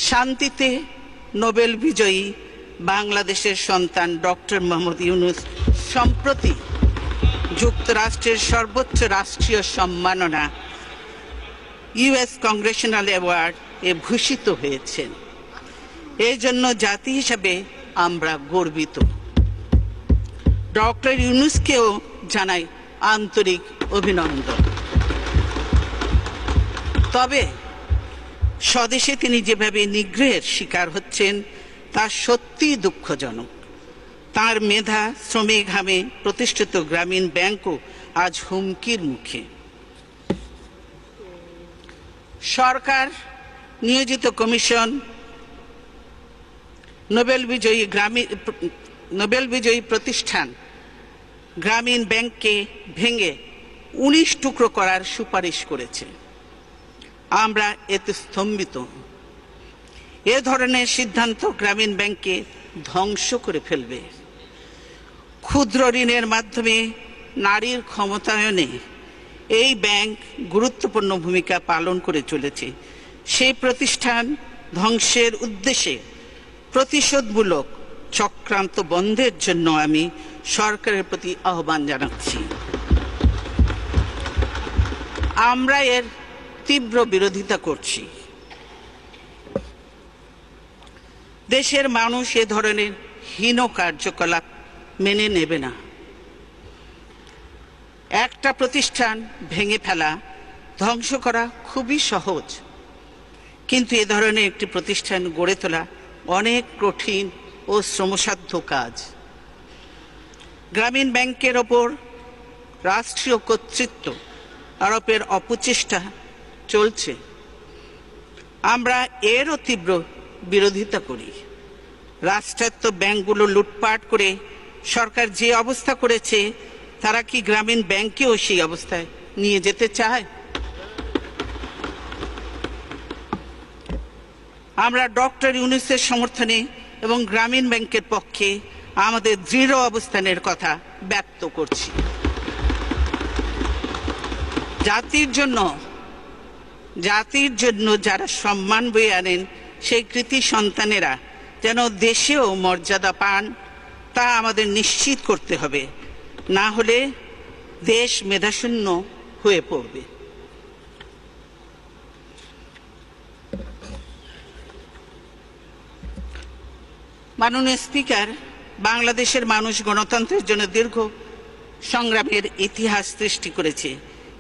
Speaker 2: শান্তিতে নোবেল বিজয়ী বাংলাদেশের সন্তান ডক্টর মোহাম্মদ ইউনূস সম্প্রতি যুক্তরাষ্ট্রের সর্বোচ্চ রাষ্ট্রীয় সম্মাননা ইউএস কংগ্রেশনাল অ্যাওয়ার্ড এ ভূষিত হয়েছেন। এই জন্য জাতি হিসাবে আমরা গর্বিত। ডক্টর ইউনূসকেও জানাই আন্তরিক অভিনন্দন। তবে স্বদেশে তিনি যেভাবে নিগ্রহের শিকার হচ্ছেন তা সত্যিই দুঃখজনক। তার মেধা, শ্রমে ঘামে প্রতিষ্ঠিত গ্রামীণ ব্যাংকও আজ হুমকির মুখে। সরকার নিয়োজিত কমিশন নোবেল বিজয়ী প্রতিষ্ঠান গ্রামীণ ব্যাংককে ভেঙে 19 টুকরো করার সুপারিশ করেছে। আমরা এতে স্তম্ভিত। এ ধরনের সিদ্ধান্ত গ্রামীণ ব্যাংককে ধ্বংস করে ফেলবে। ক্ষুদ্র ঋণের মাধ্যমে নারীর ক্ষমতায়নে এই ব্যাংক গুরুত্বপূর্ণ ভূমিকা পালন করে চলেছে। সেই প্রতিষ্ঠান ধ্বংসের উদ্দেশ্যে প্রতিশোধমূলক চক্রান্ত বন্ধের জন্য আমি সরকারের প্রতি আহ্বান জানাচ্ছি। আমরা এর তীব্র বিরোধিতা করছি। দেশের মানুষ এ ধরনের হীন কার্যকলাপ মেনে নেবে না। একটা প্রতিষ্ঠান ভেঙে ফেলা, ধ্বংস করা খুবই সহজ, কিন্তু এ ধরনের একটি প্রতিষ্ঠান গড়ে তোলা অনেক কঠিন ও শ্রমসাধ্য কাজ। গ্রামীণ ব্যাংকের ওপর রাষ্ট্রীয় কর্তৃত্ব আরোপের অপচেষ্টা চলছে। আমরা এরও তীব্র বিরোধিতা করি। রাষ্ট্রায়ত্ত ব্যাংকগুলো লুটপাট করে সরকার যে অবস্থা করেছে, তারা কি গ্রামীণ ব্যাংকেও সেই অবস্থায় নিয়ে যেতে চায়? আমরা ডক্টর ইউনূসের সমর্থনে এবং গ্রামীণ ব্যাংকের পক্ষে আমাদের দৃঢ় অবস্থানের কথা ব্যক্ত করছি। জাতির জন্য যারা সম্মান বয়ে আনেন, সেই কৃতি সন্তানেরা যেন দেশেও মর্যাদা পান, তা আমাদের নিশ্চিত করতে হবে। না হলে দেশ মেধাশূন্য হয়ে পড়বে। মাননীয় স্পিকার, বাংলাদেশের মানুষ গণতন্ত্রের জন্য দীর্ঘ সংগ্রামের ইতিহাস সৃষ্টি করেছে,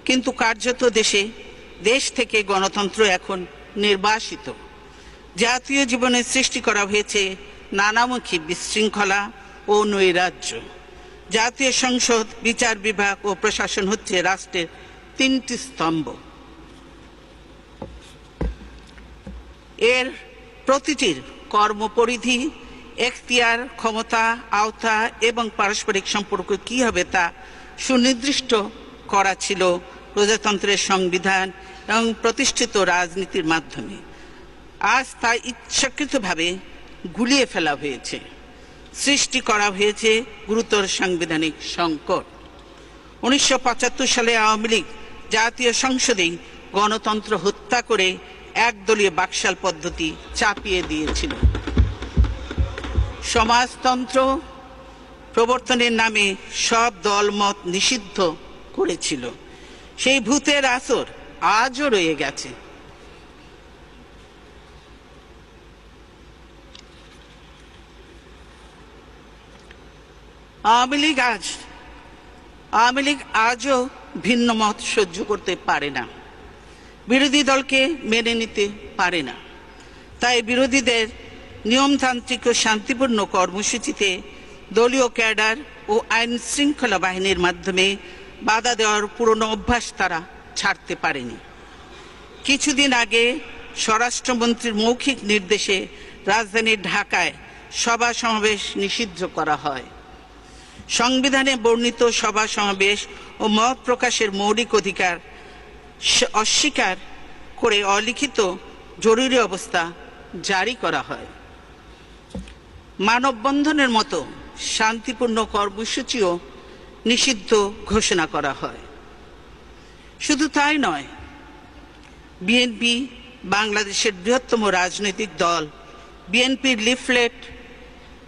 Speaker 2: কিন্তু কার্যত দেশ থেকে গণতন্ত্র এখন নির্বাসিত। জাতীয় জীবনে সৃষ্টি করা হয়েছে নানামুখী বিশৃঙ্খলা ও নৈরাজ্য। জাতীয় সংসদ, বিচার বিভাগ ও প্রশাসন হচ্ছে রাষ্ট্রের 3টি স্তম্ভ। এর প্রতিটির কর্মপরিধি, এখতিয়ার, ক্ষমতা, আওতা এবং পারস্পরিক সম্পর্ক কি হবে তা সুনির্দিষ্ট করা ছিল প্রজাতন্ত্রের সংবিধান এবং প্রতিষ্ঠিত রাজনীতির মাধ্যমে। আজ তা ইচ্ছাকৃতভাবে গুলিয়ে ফেলা হয়েছে। সৃষ্টি করা হয়েছে গুরুতর সাংবিধানিক সংকট। 1975 সালে আওয়ামী লীগ জাতীয় সংসদেই গণতন্ত্র হত্যা করে একদলীয় বাকশাল পদ্ধতি চাপিয়ে দিয়েছিল। সমাজতন্ত্র প্রবর্তনের নামে সব দলমত নিষিদ্ধ করেছিল। সেই ভূতের আসর আজও রয়ে গেছে। আওয়ামী লীগ আজও ভিন্ন মত সহ্য করতে পারে না, বিরোধী দলকে মেনে নিতে পারে না। তাই বিরোধীদের নিয়মতান্ত্রিক ও শান্তিপূর্ণ কর্মসূচিতে দলীয় ক্যাডার ও আইন শৃঙ্খলা বাহিনীর মাধ্যমে বাধা দেওয়ার পুরনো অভ্যাস তারা ছাড়তে পারেনি। কিছুদিন আগে স্বরাষ্ট্রমন্ত্রীর মৌখিক নির্দেশে রাজধানীর ঢাকায় সভা সমাবেশ নিষিদ্ধ করা হয়। সংবিধানে বর্ণিত সভা সমাবেশ ও মত প্রকাশের মৌলিক অধিকার অস্বীকার করে অলিখিত জরুরি অবস্থা জারি করা হয়। মানববন্ধনের মতো শান্তিপূর্ণ কর্মসূচিও নিষিদ্ধ ঘোষণা করা হয়। শুধু তাই নয়, বিএনপি বাংলাদেশের বৃহত্তম রাজনৈতিক দল। বিএনপির লিফলেট,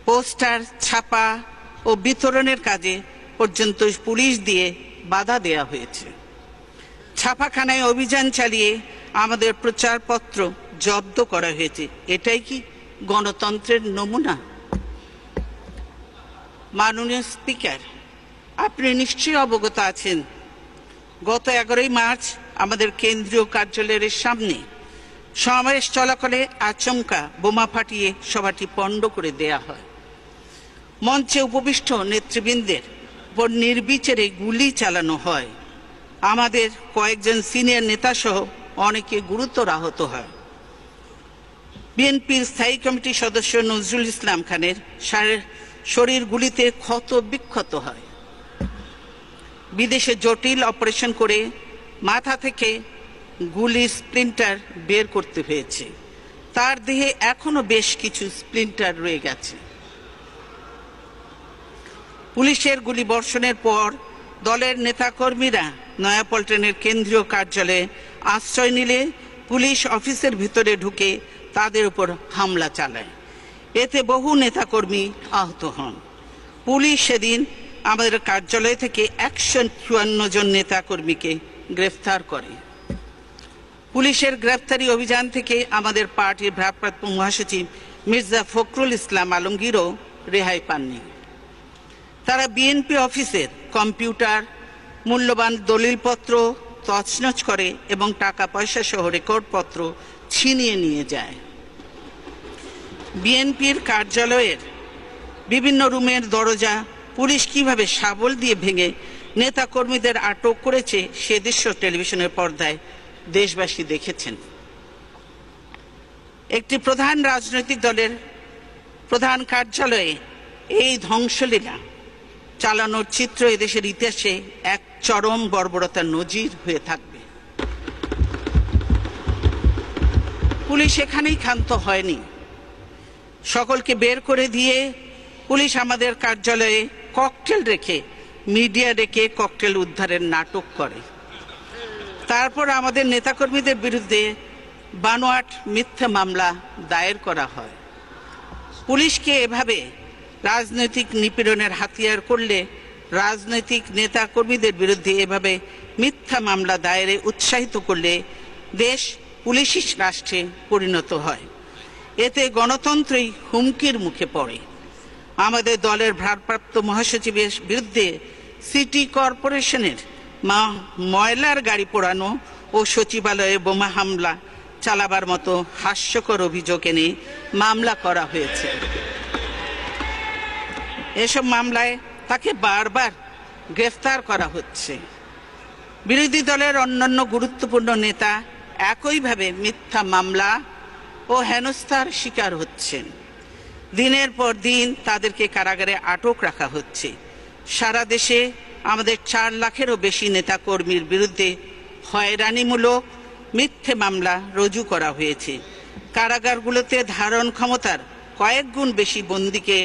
Speaker 2: পোস্টার ছাপা ও বিতরণের কাজে পর্যন্ত পুলিশ দিয়ে বাধা দেয়া হয়েছে। ছাপাখানায় অভিযান চালিয়ে আমাদের প্রচারপত্র জব্দ করা হয়েছে। এটাই কি গণতন্ত্রের নমুনা? মাননীয় স্পিকার, আপনি নিশ্চয়ই অবগত আছেন, গত 11 মার্চ আমাদের কেন্দ্রীয় কার্যালয়ের সামনে সমাবেশ চলাকালে আচমকা বোমা ফাটিয়ে সভাটি পণ্ড করে দেয়া হয়। মঞ্চে উপবিষ্ট নেতৃবৃন্দের উপর নির্বিচারে গুলি চালানো হয়। আমাদের কয়েকজন সিনিয়র নেতা সহ অনেকে গুরুতর আহত হয়। বিএনপির স্থায়ী কমিটির সদস্য নজরুল ইসলাম খানের শরীর গুলিতে ক্ষত বিক্ষত হয়। বিদেশে জটিল অপারেশন করে মাথা থেকে গুলির স্প্লিন্টার বের করতে হয়েছে। তার দেহে এখনো বেশ কিছু স্প্লিন্টার রয়ে গেছে। পুলিশের গুলি বর্ষণের পর দলের নেতাকর্মীরা নয়াপল্টনের কেন্দ্রীয় কার্যালয়ে আশ্রয় নিলে পুলিশ অফিসের ভিতরে ঢুকে তাদের উপর হামলা চালায়। এতে বহু নেতাকর্মী আহত হন। পুলিশ সেদিন আমাদের কার্যালয় থেকে 154 জন নেতাকর্মীকে গ্রেফতার করে। পুলিশের গ্রেফতারি অভিযান থেকে আমাদের পার্টির ভারপ্রাপ্ত মহাসচিব মির্জা ফখরুল ইসলাম আলমগীরও রেহাই পাননি। তারা বিএনপি অফিসের কম্পিউটার, মূল্যবান দলিলপত্র তছনছ করে এবং টাকা পয়সা সহ রেকর্ডপত্র ছিনিয়ে নিয়ে যায়। বিএনপির কার্যালয়ের বিভিন্ন রুমের দরজা পুলিশ কিভাবে শাবল দিয়ে ভেঙে নেতাকর্মীদের আটক করেছে সে দৃশ্য টেলিভিশনের পর্দায় দেশবাসী দেখেছেন। একটি প্রধান রাজনৈতিক দলের প্রধান কার্যালয়ে এই ধ্বংসলীলা চালানোর চিত্র এদেশের ইতিহাসে এক চরম বর্বরতার নজির হয়ে থাকবে। পুলিশ এখানেই ক্ষান্ত হয়নি। সকলকে বের করে দিয়ে পুলিশ আমাদের কার্যালয়ে ককটেল রেখে মিডিয়া ডেকে ককটেল উদ্ধারের নাটক করে। তারপর আমাদের নেতাকর্মীদের বিরুদ্ধে বানোয়াট মিথ্যা মামলা দায়ের করা হয়। পুলিশকে এভাবে রাজনৈতিক নিপীড়নের হাতিয়ার করলে রাজনৈতিক নেতাকর্মীদের বিরুদ্ধে এভাবে মিথ্যা মামলা দায়েরে উৎসাহিত করলে দেশ পুলিশি রাষ্ট্রে পরিণত হয়। এতে গণতন্ত্রই হুমকির মুখে পড়ে। আমাদের দলের ভারপ্রাপ্ত মহাসচিবের বিরুদ্ধে সিটি কর্পোরেশনের ময়লার গাড়ি পোড়ানো ও সচিবালয়ে বোমা হামলা চালাবার মতো হাস্যকর অভিযোগ এনে মামলা করা হয়েছে। এসব মামলায় তাকে বারবার গ্রেফতার করা হচ্ছে। বিরোধী দলের অন্যান্য গুরুত্বপূর্ণ নেতা একইভাবে মিথ্যা মামলা ও হেনস্থার শিকার হচ্ছেন। দিনের পর দিন তাদেরকে কারাগারে আটক রাখা হচ্ছে। সারা দেশে আমাদের 4 লাখেরও বেশি নেতাকর্মীর বিরুদ্ধে হয়রানিমূলক মিথ্যে মামলা রুজু করা হয়েছে। কারাগারগুলোতে ধারণ ক্ষমতার কয়েক গুণ বেশি বন্দীকে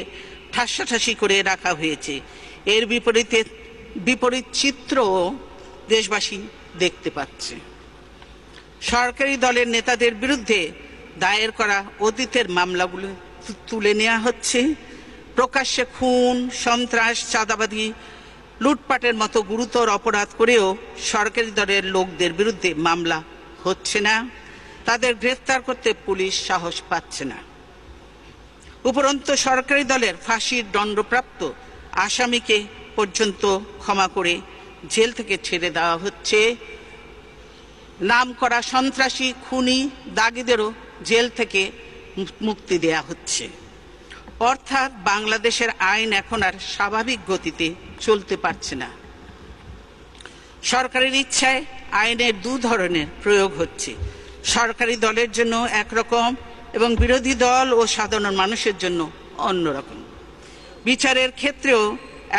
Speaker 2: ঠাসাঠাসি করে রাখা হয়েছে। এর বিপরীত চিত্রও দেশবাসী দেখতে পাচ্ছে। সরকারি দলের নেতাদের বিরুদ্ধে দায়ের করা অতীতের মামলাগুলো তুলে নেওয়া হচ্ছে। প্রকাশ্যে খুন, সন্ত্রাস, চাঁদাবাজি, লুটপাটের মতো গুরুতর অপরাধ করেও সরকারি দলের লোকদের বিরুদ্ধে মামলা হচ্ছে না, তাদের গ্রেফতার করতে পুলিশ সাহস পাচ্ছে না। উপরন্তু সরকারি দলের ফাঁসির দণ্ডপ্রাপ্ত আসামিকে পর্যন্ত ক্ষমা করে জেল থেকে ছেড়ে দেওয়া হচ্ছে। নামকরা সন্ত্রাসী, খুনি, দাগীদেরও জেল থেকে মুক্তি দেয়া হচ্ছে। অর্থাৎ বাংলাদেশের আইন এখন আর স্বাভাবিক গতিতে চলতে পারছে না। সরকারের ইচ্ছায় আইনের দু ধরনের প্রয়োগ হচ্ছে, সরকারি দলের জন্য একরকম এবং বিরোধী দল ও সাধারণ মানুষের জন্য অন্যরকম। বিচারের ক্ষেত্রেও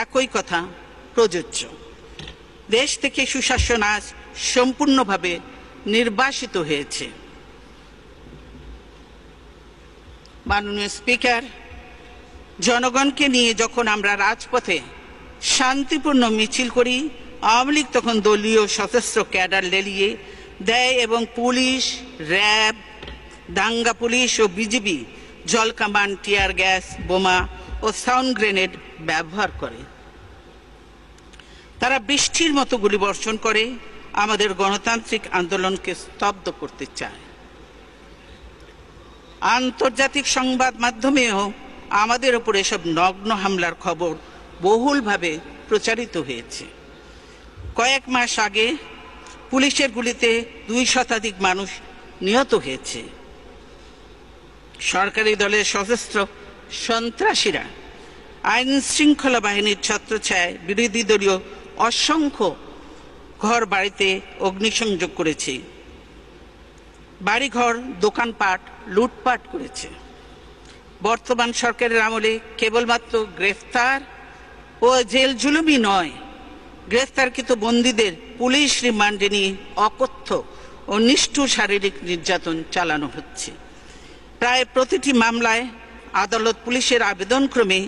Speaker 2: একই কথা প্রযোজ্য। দেশ থেকে সুশাসন আজ সম্পূর্ণভাবে নির্বাসিত হয়েছে। মাননীয় স্পিকার, জনগণকে নিয়ে যখন আমরা রাজপথে শান্তিপূর্ণ মিছিল করি, আওয়ামী লীগ তখন দলীয় সশস্ত্র ক্যাডার লেলিয়ে দেয় এবং পুলিশ, র্যাব, দাঙ্গা পুলিশ ও বিজিবি জলকামান, টিয়ার গ্যাস, বোমা ও সাউন্ড গ্রেনেড ব্যবহার করে। তারা বৃষ্টির মতো গুলিবর্ষণ করে আমাদের গণতান্ত্রিক আন্দোলনকে স্তব্ধ করতে চায়। আন্তর্জাতিক সংবাদ মাধ্যমেও আমাদের উপর এসব নগ্ন হামলার খবর বহুলভাবে প্রচারিত হয়েছে। কয়েক মাস আগে পুলিশের গুলিতে 2 শতাধিক মানুষ নিহত হয়েছে। সরকারি দলের সশস্ত্র সন্ত্রাসীরা আইন শৃঙ্খলা বাহিনীর ছত্রছায়ায় বিরোধী দলীয় অসংখ্য ঘর বাড়িতে অগ্নিসংযোগ করেছে, বাড়িঘর, দোকানপাট লুটপাট করেছে। বর্তমান সরকারের আমলে কেবলমাত্র গ্রেফতার ও জেল জুলুমই নয়, গ্রেফতারকৃত বন্দীদের পুলিশ রিমান্ডে নিয়ে অকথ্য ও নিষ্ঠুর শারীরিক নির্যাতন চালানো হচ্ছে। প্রায় প্রতিটি মামলায় আদালত পুলিশের আবেদনক্রমে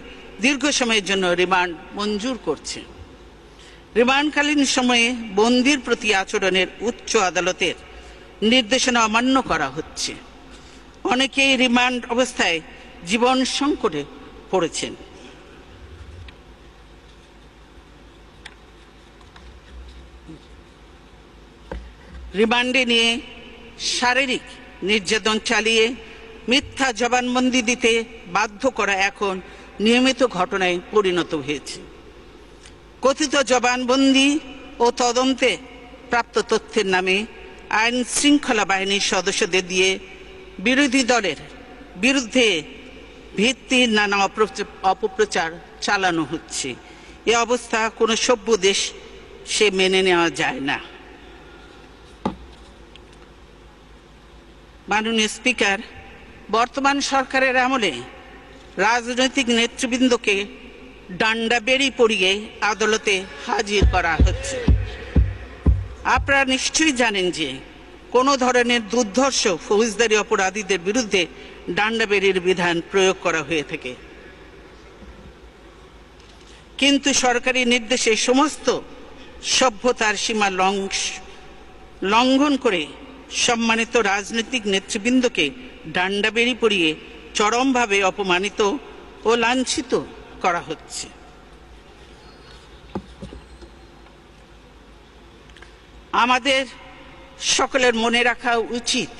Speaker 2: দীর্ঘ সময়ের জন্য রিমান্ড মঞ্জুর করছে। রিমান্ডকালীন সময়ে বন্দীর প্রতি আচরণের উচ্চ আদালতের নির্দেশনা অমান্য করা হচ্ছে। অনেকেই রিমান্ড অবস্থায় জীবন সংকটে পড়েছেন। রিমান্ডে নিয়ে শারীরিক নির্যাতন চালিয়ে মিথ্যা জবানবন্দি দিতে বাধ্য করা এখন নিয়মিত ঘটনায় পরিণত হয়েছে। কথিত জবানবন্দি ও তদন্তে প্রাপ্ত তথ্যের নামে আইন শৃঙ্খলা বাহিনীর সদস্যদের দিয়ে বিরোধী দলের বিরুদ্ধে ভিত্তির নানা অপপ্রচার চালানো হচ্ছে। এ অবস্থা কোনো সভ্য দেশ সে মেনে নেওয়া যায় না। মাননীয় স্পিকার, বর্তমান সরকারের আমলে রাজনৈতিক নেতৃবৃন্দকে ডান্ডা বেড়ি পরিয়ে আদালতে হাজির করা হচ্ছে। আপনারা নিশ্চয়ই জানেন যে কোনো ধরনের দুর্ধর্ষ ফৌজদারি অপরাধীদের বিরুদ্ধে ডান্ডা বেড়ির বিধান প্রয়োগ করা হয়ে থাকে, কিন্তু সরকারি নির্দেশে সমস্ত সভ্যতার সীমা লঙ্ঘন করে সম্মানিত রাজনৈতিক নেতৃবৃন্দকে ডান্ডা বেড়ি পরিয়ে চরমভাবে অপমানিত ও লাঞ্ছিত করা হচ্ছে। আমাদের সকলের মনে রাখা উচিত,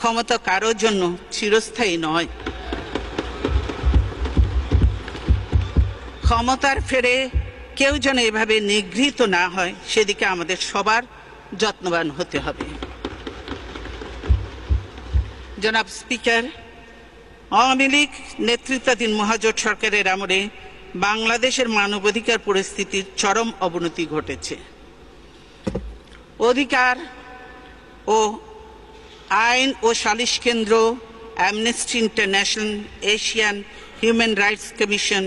Speaker 2: ক্ষমতা কারোর জন্য চিরস্থায়ী নয়। ক্ষমতার ফেরে কেউ যেন এভাবে নিগৃহীত না হয়, সেদিকে আমাদের সবার যত্নবান হতে হবে। জনাব স্পিকার, আওয়ামী লীগ নেতৃত্বাধীন মহাজোট সরকারের আমলে বাংলাদেশের মানবাধিকার পরিস্থিতির চরম অবনতি ঘটেছে। অধিকার ও আইন ও সালিশ কেন্দ্র, amnesty international, Asian human rights commission,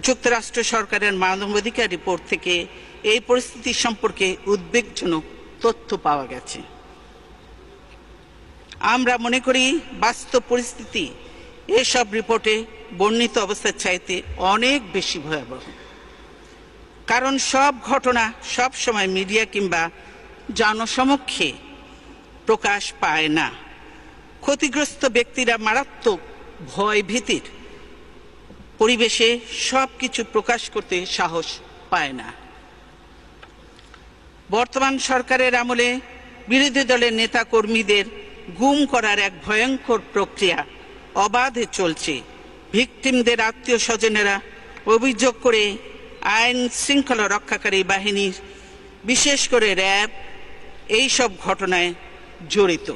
Speaker 2: যুক্তরাষ্ট্র সরকারের মানবাধিকার রিপোর্ট থেকে এই পরিস্থিতি সম্পর্কে উদ্বেগজনক তথ্য পাওয়া গেছে। আমরা মনে করি বাস্তব পরিস্থিতি এসব রিপোর্টে বর্ণিত অবস্থার চাইতে অনেক বেশি ভয়াবহ। কারণ সব ঘটনা সব সময় মিডিয়া কিংবা জনসমক্ষে প্রকাশ পায় না। ক্ষতিগ্রস্ত ব্যক্তিরা মারাত্মক ভয় ভীতির পরিবেশে সবকিছু প্রকাশ করতে সাহস পায় না। বর্তমান সরকারের আমলে বিরোধী দলের নেতা কর্মীদের গুম করার এক ভয়ঙ্কর প্রক্রিয়া অবাধে চলছে। ভিকটিমদের আত্মীয় স্বজনেরা অভিযোগ করে আইন শৃঙ্খলা রক্ষাকারী বাহিনীর, বিশেষ করে র্যাব, এইসব ঘটনায় জড়িত।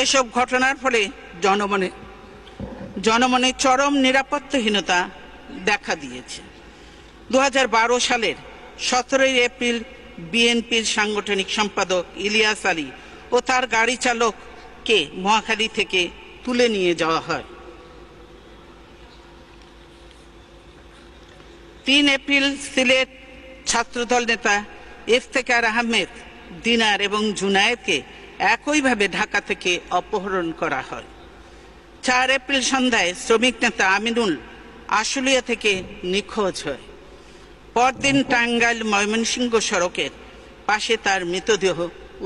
Speaker 2: এসব ঘটনার ফলে জনমনে চরম নিরাপত্তাহীনতা দেখা দিয়েছে। 2012 সালের 17 এপ্রিল বিএনপির সাংগঠনিক সম্পাদক ইলিয়াস আলী ও তার গাড়ি চালককে মহাখালী থেকে তুলে নিয়ে যাওয়া হয়। 3 এপ্রিল সিলেট ছাত্রদল নেতা ইফতেখার আহমেদ, দিনার এবং জুনায়েদকে একইভাবে ঢাকা থেকে অপহরণ করা হয়। 4 এপ্রিল সন্ধ্যায় শ্রমিক নেতা আমিনুল আশুলিয়া থেকে নিখোঁজ হয়। পরদিন টাঙ্গাইল ময়মনসিংহ সড়কের পাশে তার মৃতদেহ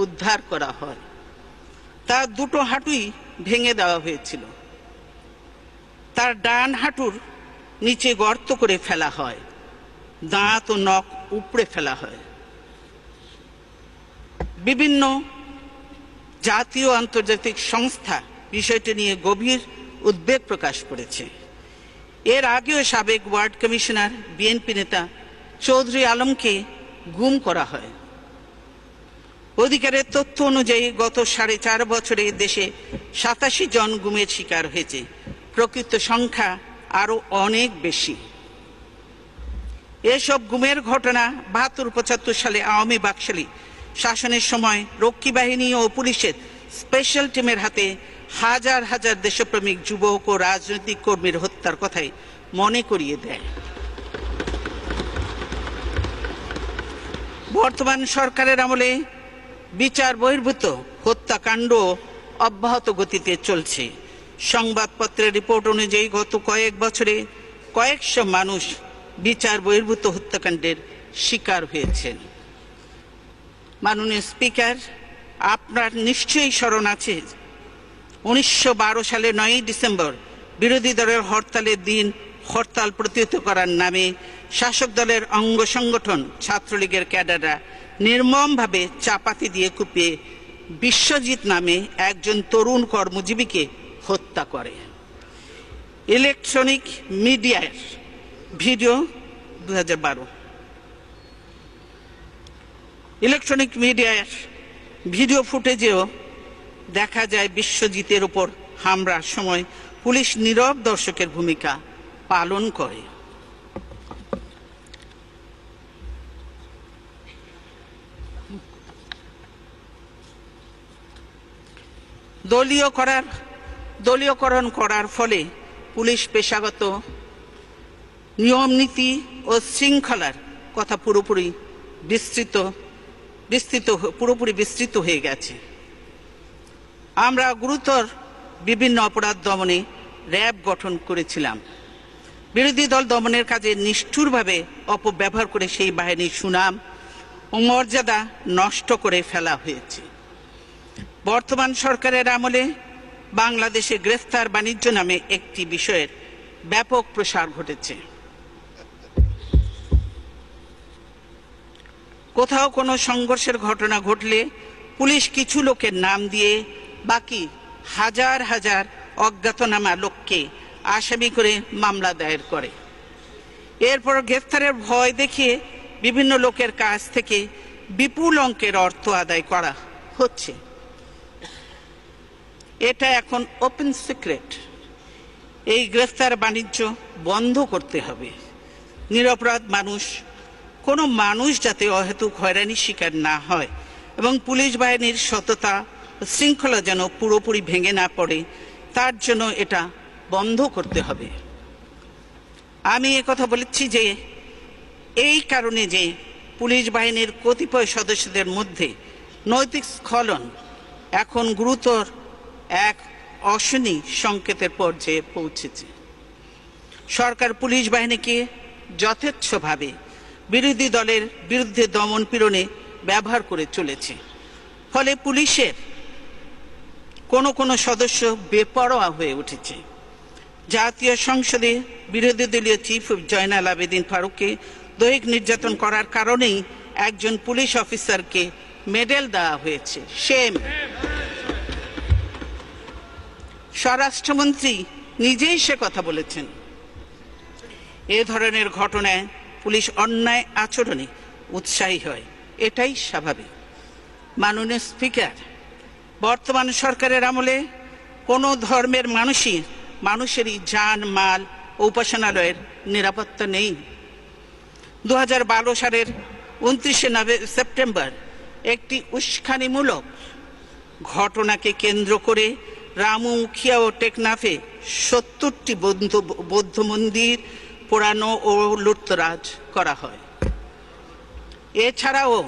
Speaker 2: উদ্ধার করা হয়। তার দুটো হাঁটুই ভেঙে দেওয়া হয়েছিল। তার ডান হাঁটুর নিচে গর্ত করে ফেলা হয়, দাঁত ও নখ উপড়ে ফেলা হয়। বিভিন্ন জাতীয় আন্তর্জাতিক সংস্থা বিষয়টি নিয়ে গভীর উদ্বেগ প্রকাশ করেছে। এর আগেও সাবেক ওয়ার্ড কমিশনার বিএনপি নেতা চৌধুরী আলমকে গুম করা হয়। অধিকারের তথ্য অনুযায়ী গত 4.5 বছরে দেশে 87 জন গুমের শিকার হয়েছে। প্রকৃত সংখ্যা আরো অনেক বেশি। এসব গুমের ঘটনা 72-75 সালে আওয়ামী বাকশালী শাসনের সময় রক্ষী বাহিনী ও পুলিশের স্পেশাল টিমের হাতে হাজার হাজার দেশপ্রেমিক যুবক ও রাজনৈতিক কর্মীর হত্যার কথাই মনে করিয়ে দেয়। বর্তমান সরকারের আমলে বিচার বহির্ভূত হত্যাকাণ্ড অব্যাহত গতিতে চলছে। সংবাদপত্রের রিপোর্ট অনুযায়ী গত কয়েক বছরে কয়েকশো মানুষ বিচার বহির্ভূত হত্যাকাণ্ডের শিকার হয়েছেন। মাননীয় স্পিকার, আপনার নিশ্চয়ই স্মরণ আছে 1912 সালে 9 ডিসেম্বর বিরোধী দলের হরতালের দিন হরতাল প্রতিহত করার নামে শাসক দলের অঙ্গ সংগঠন ছাত্রলীগের ক্যাডাররা নির্মমভাবে চাপাতি দিয়ে কুপিয়ে বিশ্বজিৎ নামে একজন তরুণ কর্মজীবীকে হত্যা করে। ইলেকট্রনিক মিডিয়ার ভিডিও 2012 ইলেকট্রনিক মিডিয়ার ভিডিও ফুটেজেও দেখা যায় বিশ্বজিতের উপর হামলার সময় পুলিশ নীরব দর্শকের ভূমিকা পালন করে। দলীয়করণ করার ফলে পুলিশ পেশাগত নিয়ম নীতি ও শৃঙ্খলার কথা পুরোপুরি বিস্তৃত হয়ে গেছে। আমরা গুরুতর বিভিন্ন অপরাধ দমনে র্যাব গঠন করেছিলাম। বিরোধী দল দমনের কাজে নিষ্ঠুরভাবে অপব্যবহার করে সেই বাহিনীর সুনাম ও মর্যাদা নষ্ট করে ফেলা হয়েছে। বর্তমান সরকারের আমলে বাংলাদেশে গ্রেফতার বাণিজ্য নামে একটি বিষয়ের ব্যাপক প্রসার ঘটেছে। কোথাও কোনো সংঘর্ষের ঘটনা ঘটলে পুলিশ কিছু লোকের নাম দিয়ে বাকি হাজার হাজার অজ্ঞাতনামা লোককে আসামি করে মামলা দায়ের করে। এরপর গ্রেফতারের ভয় দেখিয়ে বিভিন্ন লোকের কাছ থেকে বিপুল অঙ্কের অর্থ আদায় করা হচ্ছে। এটা এখন ওপেন সিক্রেট। এই গ্রেফতার বাণিজ্য বন্ধ করতে হবে। নিরপরাধ কোনো মানুষ যাতে অহেতুক হয়রানির শিকার না হয় এবং পুলিশ বাহিনীর সততা ও শৃঙ্খলা যেন পুরোপুরি ভেঙে না পড়ে, তার জন্য এটা বন্ধ করতে হবে। আমি কথা বলেছি যে এই কারণে যে পুলিশ বাহিনীর কতিপয় সদস্যদের মধ্যে নৈতিক স্খলন এখন গুরুতর এক অশনি সংকেতের পর্যায়ে পৌঁছেছে। সরকার পুলিশ বাহিনীকে যথেচ্ছভাবে বিরোধী দলের বিরুদ্ধে দমন পীড়নে ব্যবহার করে চলেছে। ফলে পুলিশের কোনো সদস্য বেপরোয়া হয়ে উঠেছে। জাতীয় সংসদে বিরোধী দলীয় চিফ হুইপ জয়নাল আবেদিন ফারুককে দৈহিক নির্যাতন করার কারণেই একজন পুলিশ অফিসারকে মেডেল দেওয়া হয়েছে। সেম। স্বরাষ্ট্রমন্ত্রী নিজেই সে কথা বলেছেন। এ ধরনের ঘটনায় পুলিশ অন্যায় আচরণে উৎসাহী হয়, এটাই স্বাভাবিক। মাননীয় স্পিকার, বর্তমান সরকারের আমলে কোনো ধর্মের মানুষেরই জান মাল ও উপাসনালয়ের নিরাপত্তা নেই। 2012 সালের 29 সেপ্টেম্বর একটি উস্কানিমূলক ঘটনাকে কেন্দ্র করে রামু মুখিয়া ও টেকনাফে 70টি বৌদ্ধ মন্দির পোড়ানো ও লুটতরাজ করা হয়। এছাড়াও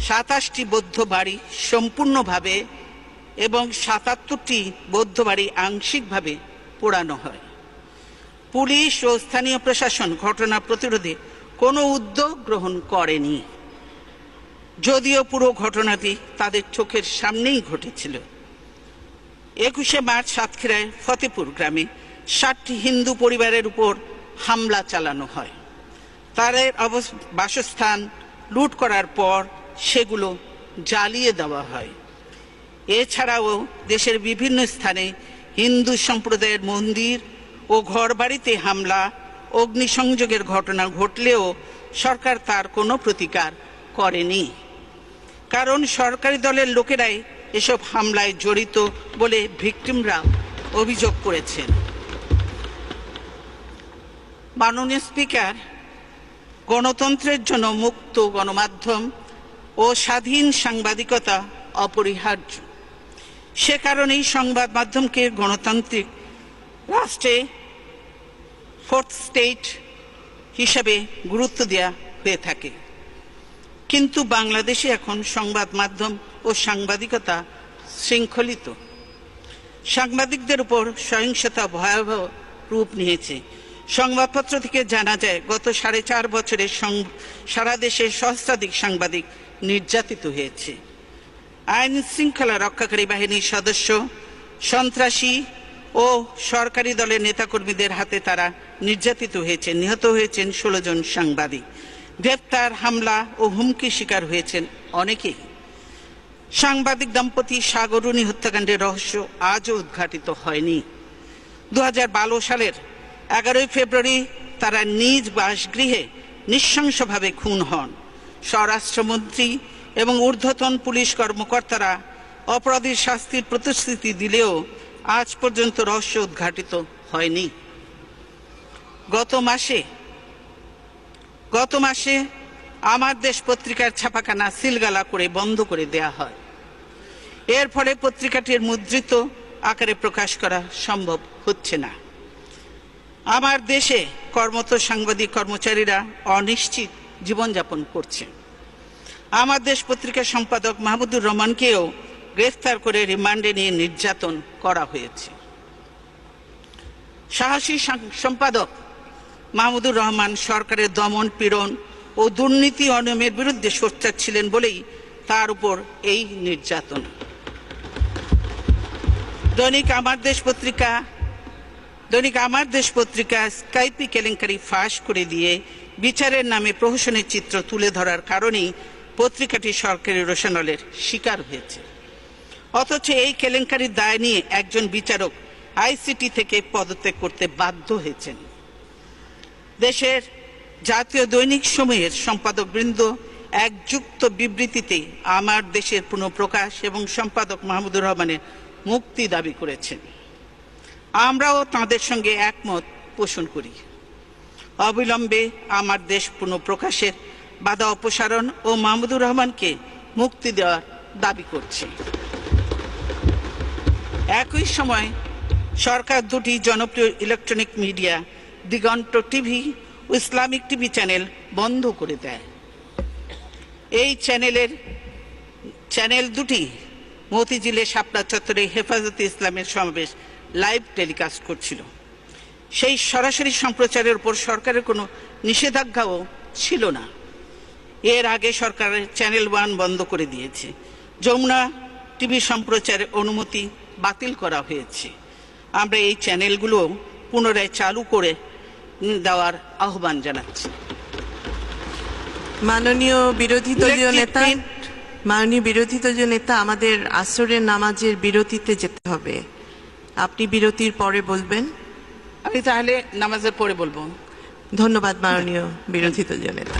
Speaker 2: 27টি বৌদ্ধ বাড়ি সম্পূর্ণভাবে এবং 77টি বৌদ্ধ বাড়ি আংশিকভাবে পোড়ানো হয়। পুলিশ ও স্থানীয় প্রশাসন ঘটনা প্রতিরোধে কোনো উদ্যোগ গ্রহণ করেনি, যদিও পুরো ঘটনাটি তাদের চোখের সামনেই ঘটেছিল। 21 মার্চ সাতক্ষীরায় ফতেপুর গ্রামে 60টি হিন্দু পরিবারের উপর হামলা চালানো হয়। তাদের বাসস্থান লুট করার পর সেগুলো জ্বালিয়ে দেওয়া হয়। এছাড়াও দেশের বিভিন্ন স্থানে হিন্দু সম্প্রদায়ের মন্দির ও ঘরবাড়িতে হামলা, অগ্নিসংযোগের ঘটনা ঘটলেও সরকার তার কোনো প্রতিকার করেনি, কারণ সরকারি দলের লোকেরাই এসব হামলায় জড়িত বলে ভিকটিমরা অভিযোগ করেছেন। মাননীয় স্পিকার, গণতন্ত্রের জন্য মুক্ত গণমাধ্যম ও স্বাধীন সাংবাদিকতা অপরিহার্য। সে কারণেই সংবাদ মাধ্যমকে গণতান্ত্রিক রাষ্ট্রে ফোর্থ স্টেট হিসাবে গুরুত্ব দেওয়া হয়ে থাকে। কিন্তু বাংলাদেশে এখন সংবাদ মাধ্যম ও সাংবাদিকতা শৃঙ্খলিত। সাংবাদিকদের উপর সহিংসতা ভয়াবহ রূপ নিয়েছে। সংবাদপত্র থেকে জানা যায়, গত 4.5 বছরে সারা দেশে সহস্রাধিক সাংবাদিক নির্যাতিত হয়েছে। আইন শৃঙ্খলা রক্ষাকারী বাহিনীর সদস্য, সন্ত্রাসী ও সরকারি দলের নেতাকর্মীদের হাতে তারা নির্যাতিত হয়েছেন। নিহত হয়েছেন 16 জন সাংবাদিক। গ্রেপ্তার, হামলা ও হুমকির শিকার হয়েছেন অনেকেই। সাংবাদিক দম্পতি সাগরুণী হত্যাকাণ্ডের রহস্য আজও উদ্ঘাটিত হয়নি। 2012 সালের 11 ফেব্রুয়ারি তারা নিজ বাসগৃহে নৃশংসভাবে খুন হন। স্বরাষ্ট্রমন্ত্রী এবং ঊর্ধ্বতন পুলিশ কর্মকর্তারা অপরাধীর শাস্তির প্রতিশ্রুতি দিলেও আজ পর্যন্ত রহস্য উদ্ঘাটিত হয়নি। গত মাসে আমার দেশ পত্রিকার ছাপাখানা সিলগালা করে বন্ধ করে দেয়া হয়। এর ফলে পত্রিকাটির মুদ্রিত আকারে প্রকাশ করা সম্ভব হচ্ছে না। আমার দেশে কর্মরত সাংবাদিক কর্মচারীরা অনিশ্চিত জীবনযাপন করছে। আমার দেশ পত্রিকার সম্পাদক মাহমুদুর রহমানকেও গ্রেফতার করে রিমান্ডে নিয়ে নির্যাতন করা হয়েছে। সাহসী সম্পাদক মাহমুদুর রহমান সরকারের দমন পীড়ন ও দুর্নীতি অনিয়মের বিরুদ্ধে সোচ্চার ছিলেন বলেই তার উপর এই নির্যাতন। দৈনিক আমার দেশ পত্রিকা স্কাইপি কেলেঙ্কারি ফাঁস করে দিয়ে বিচারের নামে প্রহসনের চিত্র তুলে ধরার কারণেই পত্রিকাটি সরকারি রোষানলের শিকার হয়েছে। অথচ এই কেলেঙ্কারির দায় নিয়ে একজন বিচারক আইসিটি থেকে পদত্যাগ করতে বাধ্য হয়েছেন। দেশের জাতীয় দৈনিক সময়ের সম্পাদকবৃন্দ এক যুক্ত বিবৃতিতে আমার দেশের পুনঃপ্রকাশ এবং সম্পাদক মাহমুদুর রহমানের মুক্তি দাবি করেছেন। আমরাও তাঁদের সঙ্গে একমত পোষণ করি। অবিলম্বে আমার দেশ পুনঃপ্রকাশের বাধা অপসারণ ও মাহমুদুর রহমানকে মুক্তি দেওয়ার দাবি করছি। একই সময় সরকার দুটি জনপ্রিয় ইলেকট্রনিক মিডিয়া দিগন্ত টিভি ও ইসলামিক টিভি চ্যানেল বন্ধ করে দেয়। এই চ্যানেল দুটি মতিঝিলে শাপলা চত্বরে হেফাজতে ইসলামের সমাবেশ লাইভ টেলিকাস্ট করছিল। সেই সরাসরি সম্প্রচারের উপর সরকারের কোনো নিষেধাজ্ঞাও ছিল না। এর আগে সরকারের চ্যানেল 1 বন্ধ করে দিয়েছে। যমুনা টিভি সম্প্রচারের অনুমতি বাতিল করা হয়েছে। আমরা এই চ্যানেলগুলো পুনরায় চালু করে দেওয়ার আহ্বান জানাচ্ছি।
Speaker 1: মাননীয় বিরোধী দলীয়
Speaker 2: Electric
Speaker 1: নেতা,
Speaker 2: print,
Speaker 1: মাননীয় বিরোধী দলীয় নেতা, আমাদের আসরের নামাজের বিরতিতে যেতে হবে। আপনি বিরতির পরে বলবেন।
Speaker 2: আমি তাহলে নামাজের পরে বলবো।
Speaker 1: ধন্যবাদ মাননীয় বিরোধী দলীয় নেতা।